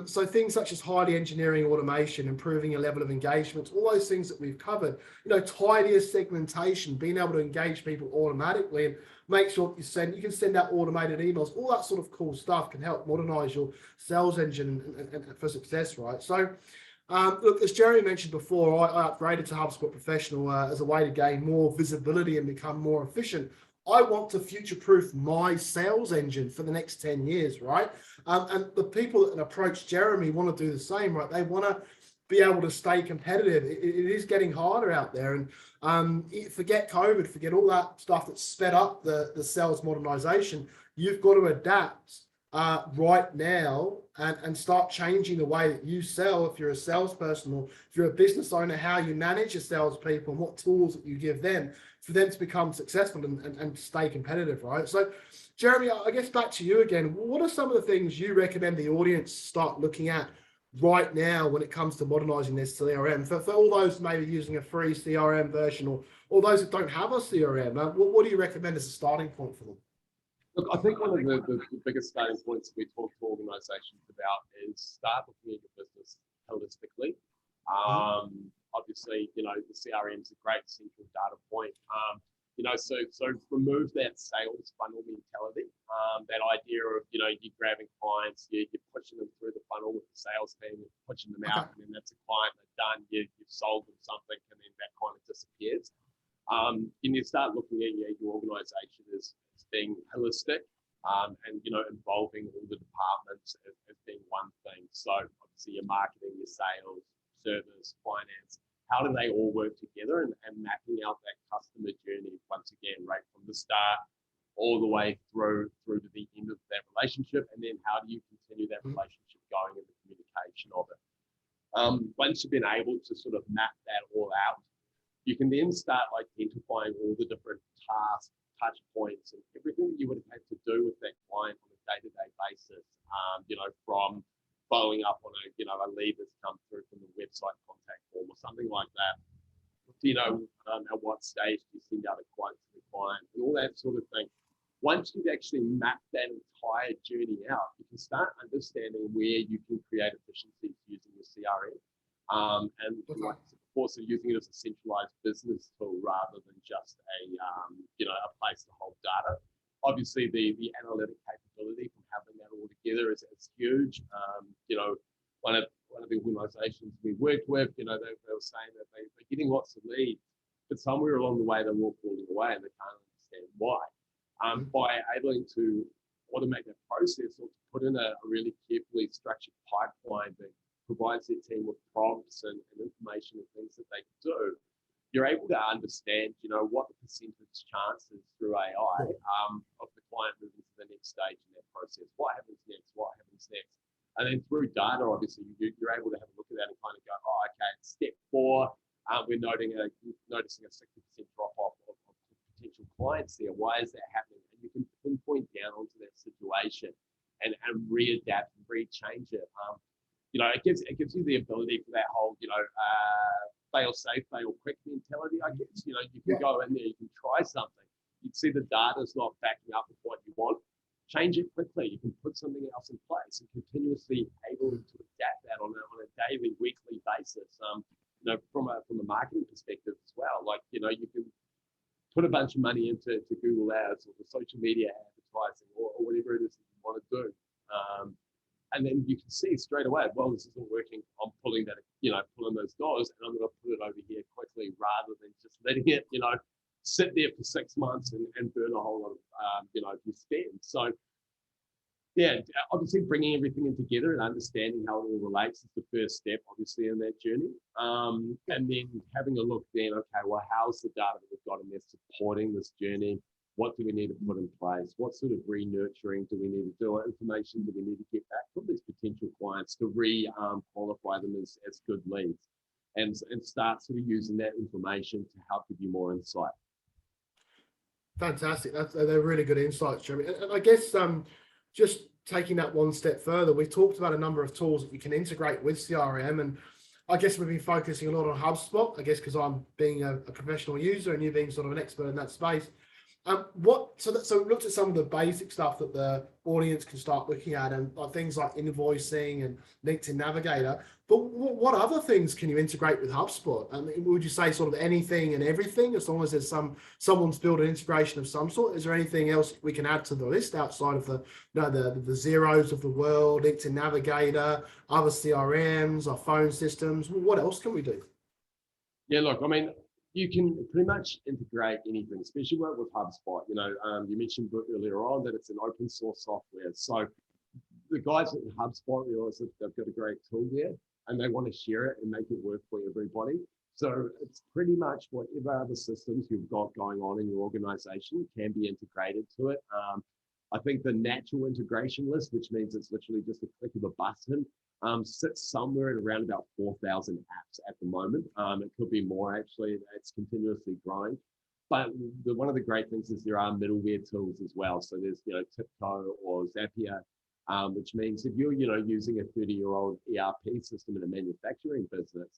S1: So things such as highly engineering automation, improving your level of engagement, all those things that we've covered, tidier segmentation, being able to engage people automatically and make sure you can send out automated emails, all that sort of cool stuff can help modernize your sales engine and for success, right? So look, as Jeremy mentioned before, I upgraded to HubSpot Professional as a way to gain more visibility and become more efficient. I want to future-proof my sales engine for the next 10 years, right? And the people that approach Jeremy want to do the same, right? They want to be able to stay competitive. It is getting harder out there. And forget COVID, forget all that stuff that sped up the sales modernization. You've got to adapt right now and start changing the way that you sell if you're a salesperson, or if you're a business owner, how you manage your salespeople and what tools that you give them for them to become successful and stay competitive, right? So, Jeremy, I guess back to you again. What are some of the things you recommend the audience start looking at right now when it comes to modernizing their CRM? For all those maybe using a free CRM version, or those that don't have a CRM, what do you recommend as a starting point for them?
S2: Look, I think one of the biggest starting points we talk to organizations about is start looking at your business holistically. Obviously, the CRM is a great central data point. So remove that sales funnel mentality, that idea of, you're grabbing clients, you're pushing them through the funnel with the sales team, pushing them out, and then that's a client, they're done, you've sold them something, and then that kind of disappears. You start looking at your organization as being holistic, and involving all the departments as being one thing. So obviously your marketing, your sales, service, finance, how do they all work together, and mapping out that customer journey once again, right from the start all the way through to the end of that relationship, and then how do you continue that relationship going in the communication of it. Once you've been able to sort of map that all out, you can then start identifying all the different tasks, touch points, and everything that you would have had to do with that client on a day-to-day basis. From following up on a lead that's come through from the website contact form or something like that. At what stage do you send out a quote to the client and all that sort of thing. Once you've actually mapped that entire journey out, you can start understanding where you can create efficiencies using your CRM. And like before, so using it as a centralized business tool rather than just a place to hold data. Obviously, the analytic capability from having that all together is huge. One of the organizations we worked with, they were saying that they're getting lots of leads, but somewhere along the way they're all falling away and they can't understand why. By able to automate that process, or to put in a really carefully structured pipeline that provides their team with prompts and information and things that they can do, you're able to understand, what the percentage chance is through AI of the client moving to the next stage in that process. What happens next? And then through data, obviously, you're able to have a look at that and kind of go, oh, okay, step 4, we're noticing a 60% drop-off of potential clients there. Why is that happening? And you can pinpoint down onto that situation and readapt and re-change it. It gives you the ability for that whole, fail safe, fail quick mentality, I guess. You can go in there, you can try something. You'd see the data's not backing up with what you want. Change it quickly. You can put something else in place and continuously able to adapt that on a daily, weekly basis. From a marketing perspective as well. You can put a bunch of money into Google Ads or the social media advertising or whatever it is that you want to do. And then you can see straight away, well, this isn't working. I'm pulling those dollars, and I'm going to put it over here quickly rather than just letting it, sit there for 6 months and burn a whole lot of, your spend. So Yeah, obviously bringing everything in together and understanding how it all relates is the first step, obviously, in that journey. And then having a look then, okay, well, how's the data that we've got in there supporting this journey? What do we need to put in place? What sort of re-nurturing do we need to do? What information do we need to get back from these potential clients to qualify them as good leads? And start sort of using that information to help give you more insight.
S1: Fantastic. They're really good insights, Jeremy. And I guess just taking that one step further, we've talked about a number of tools that you can integrate with CRM, and I guess we've been focusing a lot on HubSpot, I guess because I'm being a professional user and you being sort of an expert in that space. So we looked at some of the basic stuff that the audience can start looking at, and things like invoicing and LinkedIn Navigator. But what other things can you integrate with HubSpot? I mean, would you say sort of anything and everything, as long as there's someone's built an integration of some sort? Is there anything else we can add to the list outside of the Xeros of the world, LinkedIn Navigator, other CRMs, our phone systems? What else can we do?
S2: Yeah, look, I mean, you can pretty much integrate anything, especially work with HubSpot. You mentioned earlier on that it's an open source software. So the guys at HubSpot realize that they've got a great tool there and they want to share it and make it work for everybody. So it's pretty much whatever other systems you've got going on in your organization can be integrated to it. I think the natural integration list, which means it's literally just a click of a button, sits somewhere at around about 4,000 apps at the moment. It could be more, actually. It's continuously growing. But one of the great things is there are middleware tools as well. So there's, Tipco or Zapier, which means if you're, using a 30-year-old ERP system in a manufacturing business,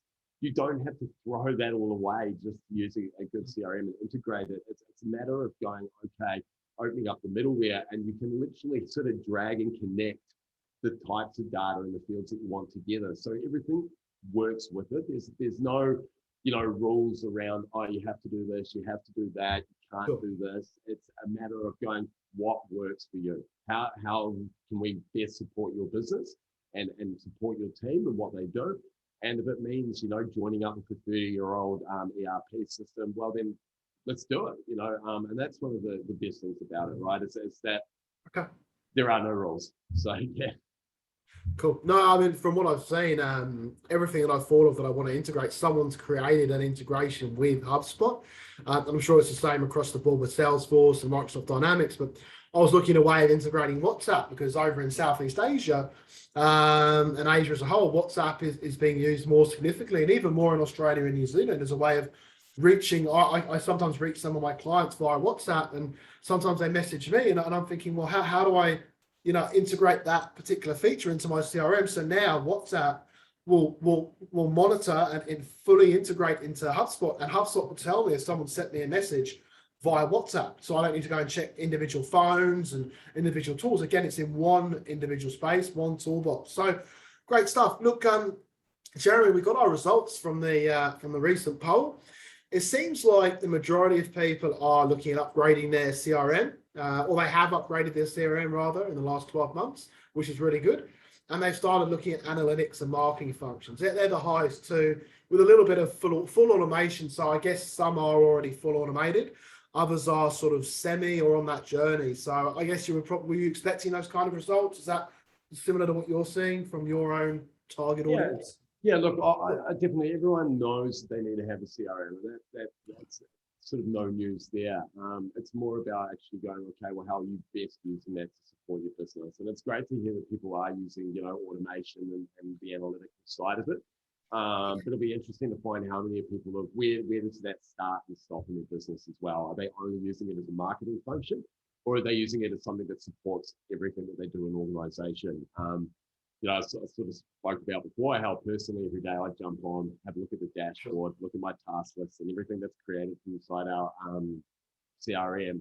S2: you don't have to throw that all away just using a good CRM and integrate it. It's a matter of going, okay, opening up the middleware, and you can literally sort of drag and connect the types of data in the fields that you want together. So everything works with it. There's no, rules around, oh, you have to do this, you have to do that, you can't do this. It's a matter of going, what works for you? How can we best support your business and support your team and what they do? And if it means, joining up with a 30-year-old ERP system, well, then let's do it, and that's one of the best things about it, right? It's that there are no rules. So, yeah.
S1: Cool. No, I mean, from what I've seen, everything that I've thought of that I want to integrate, someone's created an integration with HubSpot. I'm sure it's the same across the board with Salesforce and Microsoft Dynamics, but I was looking at a way of integrating WhatsApp, because over in Southeast Asia and Asia as a whole, WhatsApp is being used more significantly, and even more in Australia and New Zealand as a way of reaching. I sometimes reach some of my clients via WhatsApp, and sometimes they message me, and I'm thinking, well, how do I integrate that particular feature into my CRM? So now WhatsApp will monitor and fully integrate into HubSpot, and HubSpot will tell me if someone sent me a message via WhatsApp. So I don't need to go and check individual phones and individual tools. Again, it's in one individual space, one toolbox. So great stuff. Look, Jeremy, we got our results from the recent poll. It seems like the majority of people are looking at upgrading their CRM, or they have upgraded their CRM rather in the last 12 months, which is really good. And they've started looking at analytics and marketing functions. They're the highest too, with a little bit of full automation. So I guess some are already full automated. Others are sort of semi or on that journey. So I guess were you expecting those kind of results? Is that similar to what you're seeing from your own target audience?
S2: Yeah, look, I definitely, everyone knows they need to have a CRM. That's sort of no news there. It's more about actually going, okay, well, how are you best using that to support your business? And it's great to hear that people are using, automation and the analytical side of it. But it'll be interesting to find how many people are, where does that start and stop in their business as well? Are they only using it as a marketing function, or are they using it as something that supports everything that they do in an organization? I sort of spoke about before how personally every day I jump on, have a look at the dashboard, look at my task list and everything that's created from inside our CRM.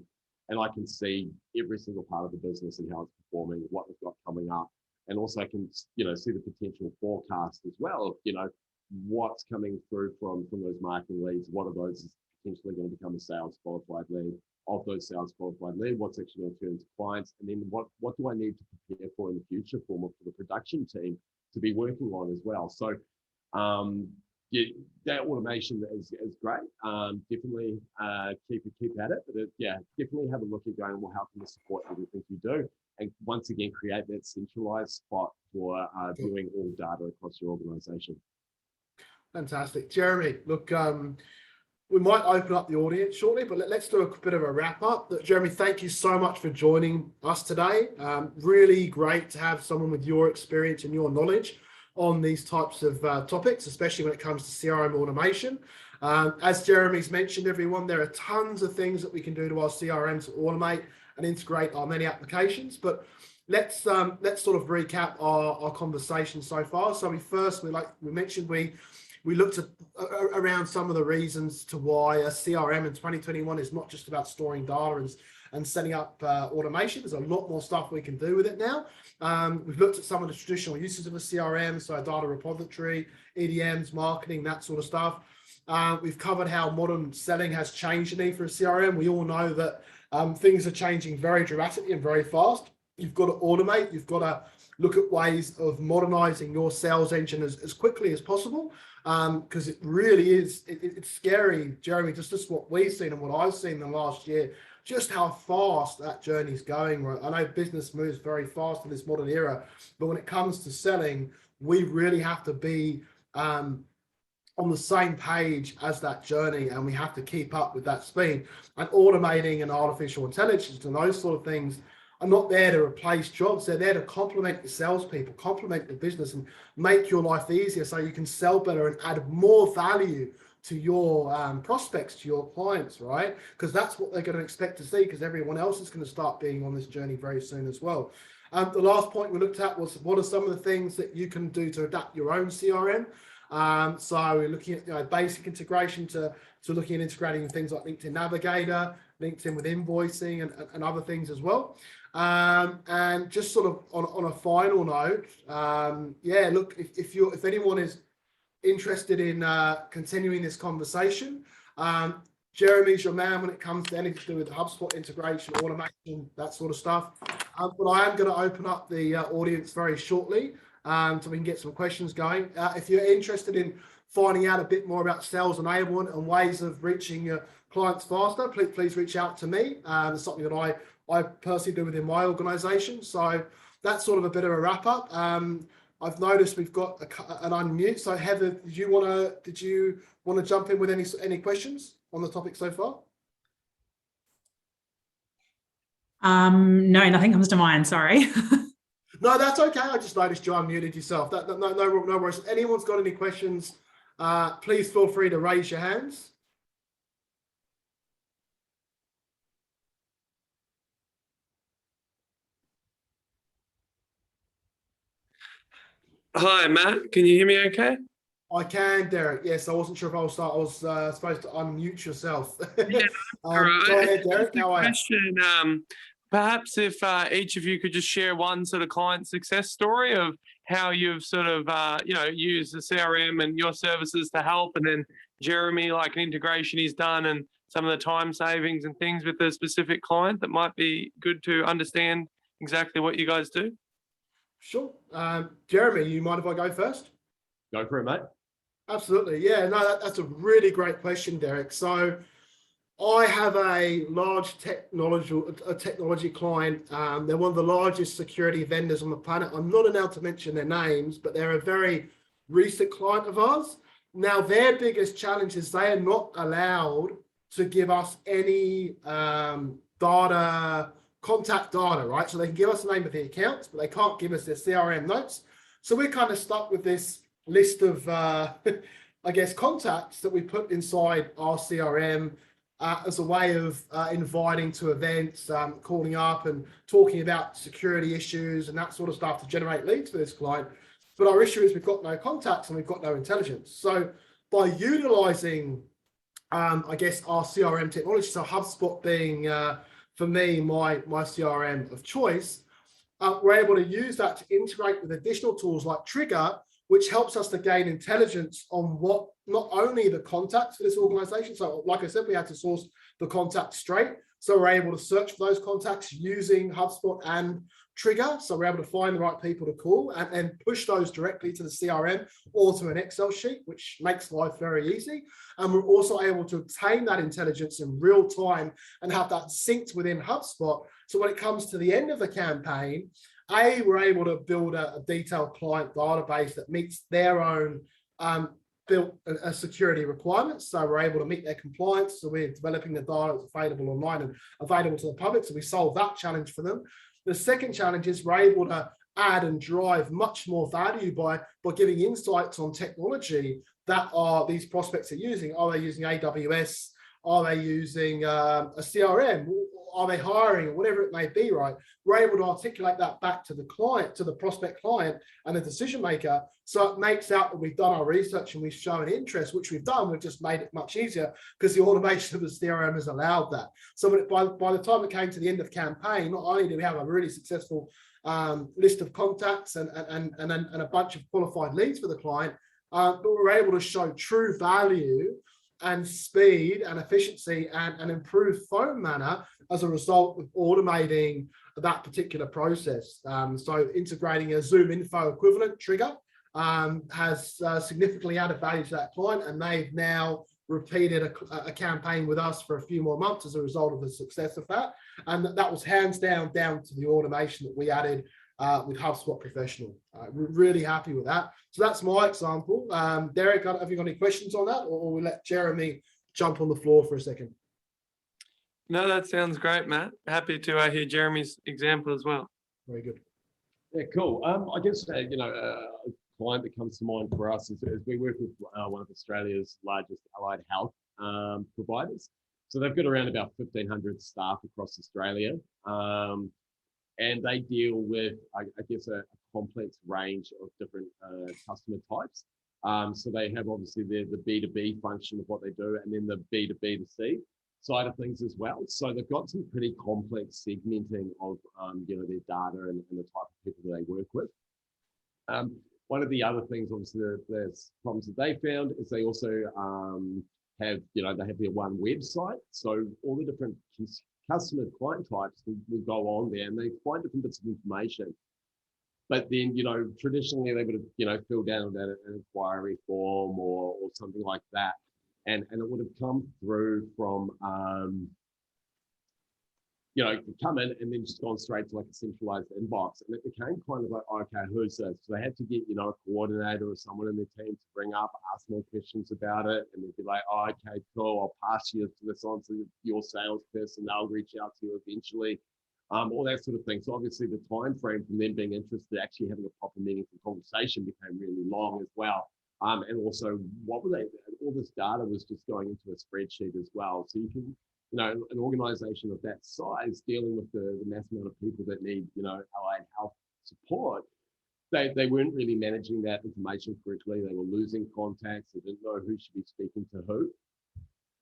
S2: And I can see every single part of the business and how it's performing, what we've got coming up. And also I can, see the potential forecast as well. What's coming through from those marketing leads, what of those is potentially going to become a sales qualified lead. Of those sales qualified lead, what's actually going to turn into clients, and then what do I need to prepare for in the future for the production team to be working on as well. So that automation is great. Definitely keep at it, but definitely have a look at going, well, how can we support everything you do? and once again create that centralized spot for viewing all data across your organization.
S1: Fantastic. Jeremy, look, we might open up the audience shortly, but let's do a bit of a wrap up. Jeremy, thank you so much for joining us today. Really great to have someone with your experience and your knowledge on these types of topics, especially when it comes to CRM automation. As Jeremy's mentioned, everyone, there are tons of things that we can do to our CRM to automate and integrate our many applications. But let's sort of recap our conversation so far. So we mentioned we looked at around some of the reasons to why a CRM in 2021 is not just about storing data and setting up automation. There's a lot more stuff we can do with it now. We've looked at some of the traditional uses of a CRM, so a data repository, EDMs, marketing, that sort of stuff. We've covered how modern selling has changed the need for a CRM. We all know that things are changing very dramatically and very fast. You've got to automate. You've got to look at ways of modernizing your sales engine as quickly as possible, because it really is, it's scary, Jeremy, just what we've seen and what I've seen in the last year, just how fast that journey's going. Right? I know business moves very fast in this modern era, but when it comes to selling, we really have to be on the same page as that journey, and we have to keep up with that speed. And automating and artificial intelligence and those sort of things are not there to replace jobs. They're there to complement your salespeople, complement the business, and make your life easier so you can sell better and add more value to your prospects, to your clients, right? Because that's what they're going to expect to see, because everyone else is going to start being on this journey very soon as well. The last point we looked at was what are some of the things that you can do to adapt your own CRM. So we're looking at basic integration to looking at integrating things like LinkedIn Navigator, LinkedIn with invoicing and other things as well. And just sort of on a final note, yeah, look, if anyone is interested in continuing this conversation, Jeremy's your man when it comes to anything to do with HubSpot integration, automation, that sort of stuff. But I am going to open up the audience very shortly so we can get some questions going. If you're interested in finding out a bit more about sales enablement and ways of reaching your clients faster, please reach out to me. It's something that I personally do within my organization. So that's sort of a bit of a wrap up. I've noticed we've got an unmute. So Heather, did you want to jump in with any questions on the topic so far?
S3: No, nothing comes to mind. Sorry.
S1: No, that's okay. I just noticed you unmuted yourself. No worries. If anyone's got any questions, please feel free to raise your hands.
S4: Hi, Matt. Can you hear me okay?
S1: I can, Derek. Yes, I wasn't sure if I was supposed to unmute yourself.
S4: Yeah, all right.
S1: Go ahead, Derek.
S4: Just a question. Perhaps if each of you could just share one sort of client success story of how you've sort of, used the CRM and your services to help, and then Jeremy, like an integration he's done and some of the time savings and things with a specific client that might be good to understand exactly what you guys do.
S1: Sure. Jeremy, you mind if I go first?
S2: Go for it, mate.
S1: Absolutely. Yeah, no, that's a really great question, Derek. So I have a large technology client. They're one of the largest security vendors on the planet. I'm not allowed to mention their names, but they're a very recent client of ours. Now, their biggest challenge is they are not allowed to give us any contact data, right? So they can give us the name of the accounts, but they can't give us their CRM notes. So we're kind of stuck with this list of, I guess, contacts that we put inside our CRM as a way of inviting to events, calling up and talking about security issues and that sort of stuff to generate leads for this client. But our issue is we've got no contacts and we've got no intelligence. So by utilizing, I guess, our CRM technology, so HubSpot being, for me, my CRM of choice, we're able to use that to integrate with additional tools like Trigger, which helps us to gain intelligence on what not only the contacts for this organization. So like I said, we had to source the contacts straight. So we're able to search for those contacts using HubSpot and trigger. So we're able to find the right people to call and push those directly to the CRM or to an Excel sheet, which makes life very easy. And we're also able to obtain that intelligence in real time and have that synced within HubSpot. So when it comes to the end of the campaign, we're able to build a detailed client database that meets their own built a security requirements. So we're able to meet their compliance. So we're developing the data that's available online and available to the public. So we solve that challenge for them. The second challenge is we're able to add and drive much more value by giving insights on technology that these prospects are using. Are they using AWS? Are they using a CRM? Are they hiring? Whatever it may be, right? We're able to articulate that back to the client, to the prospect client and the decision maker. So it makes out that we've done our research and we've shown interest, which we've done. We've just made it much easier because the automation of the CRM has allowed that. So by the time it came to the end of campaign, not only do we have a really successful list of contacts and a bunch of qualified leads for the client, but we're able to show true value and speed and efficiency and improved phone manner as a result of automating that particular process. So integrating a Zoom info equivalent trigger has significantly added value to that client, and they've now repeated a campaign with us for a few more months as a result of the success of that. And that was hands down to the automation that we added with HubSpot Professional. We're really happy with that. So that's my example. Derek, have you got any questions on that, or we'll let Jeremy jump on the floor for a second?
S4: No, that sounds great, Matt. Happy to hear Jeremy's example as well.
S1: Very good.
S2: Yeah, cool. I guess, a client that comes to mind for us is we work with one of Australia's largest allied health providers. So they've got around about 1,500 staff across Australia. And they deal with, I guess, a complex range of different customer types. So they have obviously the B2B function of what they do, and then the B2B2C side of things as well. So they've got some pretty complex segmenting of their data and the type of people that they work with. One of the other things, obviously, the problems that they found is they also have their one website. So all the different customer client types will go on there and they find different bits of information. But then, traditionally they would have, filled out an inquiry form or something like that. And it would have come through from, come in and then just gone straight to like a centralized inbox. And it became kind of like, okay, who's this? So they had to get, a coordinator or someone in their team to bring up, ask more questions about it. And they'd be like, oh, okay, cool. I'll pass you this on to your salesperson. They'll reach out to you eventually, all that sort of thing. So obviously the time frame from them being interested to actually having a proper meaningful conversation became really long as well. And also all this data was just going into a spreadsheet as well. So you can, an organization of that size dealing with the mass amount of people that need, allied health support, they weren't really managing that information correctly. They were losing contacts. They didn't know who should be speaking to who.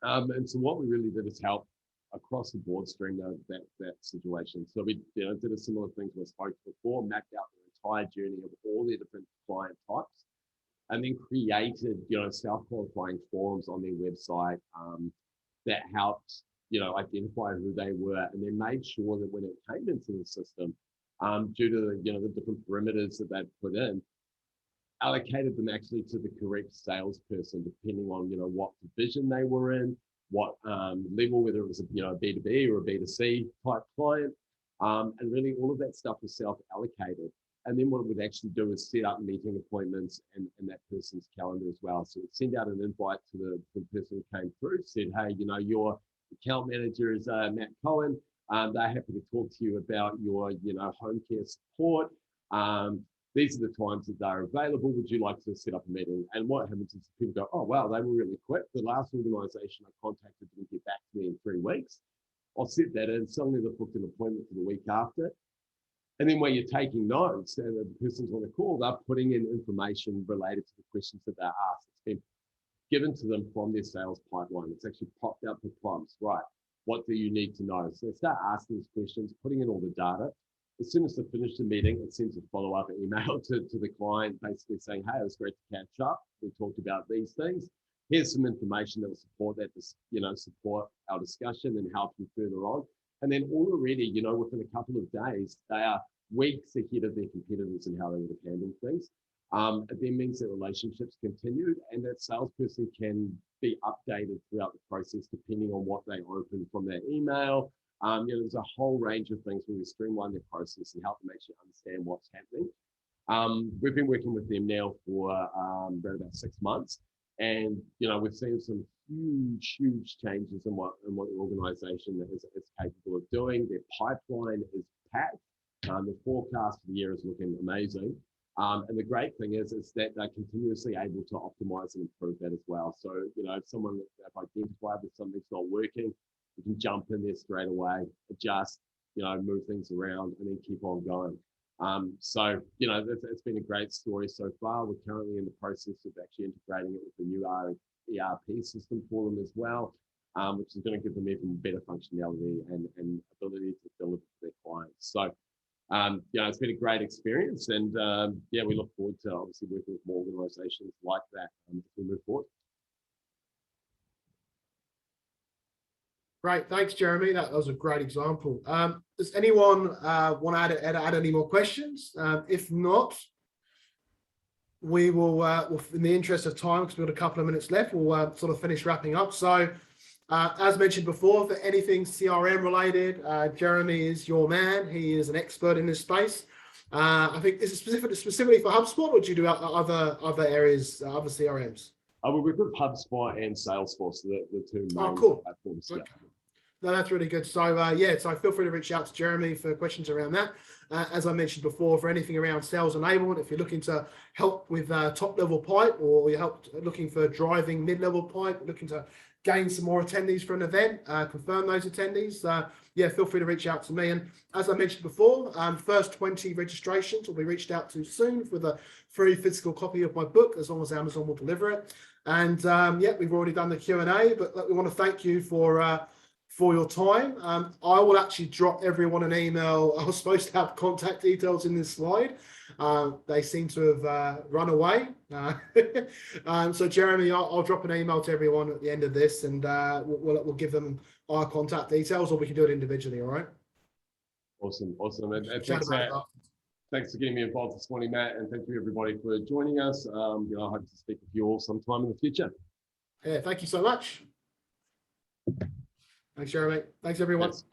S2: And so what we really did is help across the board streamline that situation. So we did a similar thing to what I spoke before, mapped out the entire journey of all the different client types, and then created, self-qualifying forms on their website that helped, identify who they were, and then made sure that when it came into the system, due to the different perimeters that they'd put in, allocated them actually to the correct salesperson, depending on what division they were in, what level, whether it was a B2B or a B2C type client, and really all of that stuff was self-allocated. And then what it would actually do is set up meeting appointments and that person's calendar as well. So it send out an invite to the person who came through, said, hey, your account manager is Matt Cowan. They're happy to talk to you about your, home care support. These are the times that they're available. Would you like to set up a meeting? And what happens is people go, oh, wow, they were really quick. The last organization I contacted didn't get back to me in 3 weeks. I'll set that in. Suddenly they've booked an appointment for the week after. And then when you're taking notes and the person's on the call, they're putting in information related to the questions that they're asked. It's been given to them from their sales pipeline. It's actually popped out the prompts, right? What do you need to know? So they start asking these questions, putting in all the data. As soon as they finish the meeting, it sends a follow-up email to the client, basically saying, hey, it was great to catch up. We talked about these things. Here's some information that will support that, support our discussion and help you further on. And then already, within a couple of days, they are weeks ahead of their competitors and how they would have handled things. It then means that relationships continued and that salesperson can be updated throughout the process depending on what they open from their email. There's a whole range of things where we streamline their process and help them actually understand what's happening. We've been working with them now for around about 6 months, and we've seen some huge changes in what the organisation is capable of doing. Their pipeline is packed. The forecast for the year is looking amazing. And the great thing is that they're continuously able to optimize and improve that as well. So, if someone have identified that something's not working, we can jump in there straight away, adjust, move things around, and then keep on going. So, it's been a great story so far. We're currently in the process of actually integrating it with the new ERP system for them as well, which is going to give them even better functionality and ability to deliver to their clients. So, it's been a great experience, and we look forward to obviously working with more organisations like that as we move forward.
S1: Great, thanks, Jeremy. That was a great example. Does anyone want to add any more questions? If not, we will, in the interest of time, because we've got a couple of minutes left, we'll sort of finish wrapping up. So, as mentioned before, for anything CRM related, Jeremy is your man. He is an expert in this space. I think this is specifically for HubSpot, or do you do other areas, other CRMs?
S2: We work with HubSpot and Salesforce, the two main platforms.
S1: Okay. No, that's really good. So so feel free to reach out to Jeremy for questions around that. As I mentioned before, for anything around sales enablement, if you're looking to help with top level pipe, or you're looking for driving mid-level pipe, looking to gain some more attendees for an event, confirm those attendees, feel free to reach out to me. And as I mentioned before, first 20 registrations will be reached out to soon with a free physical copy of my book, as long as Amazon will deliver it. And we've already done the Q&A, but we want to thank you for your time. I will actually drop everyone an email. I was supposed to have contact details in this slide. They seem to have run away. So Jeremy, I'll drop an email to everyone at the end of this, and we'll give them our contact details, or we can do it individually. All right.
S2: Awesome. And thanks for getting me involved this morning, Matt, and thank you everybody for joining us. I hope to speak with you all sometime in the future.
S1: Yeah, thank you so much. Thanks, Jeremy. Thanks, everyone. Thanks.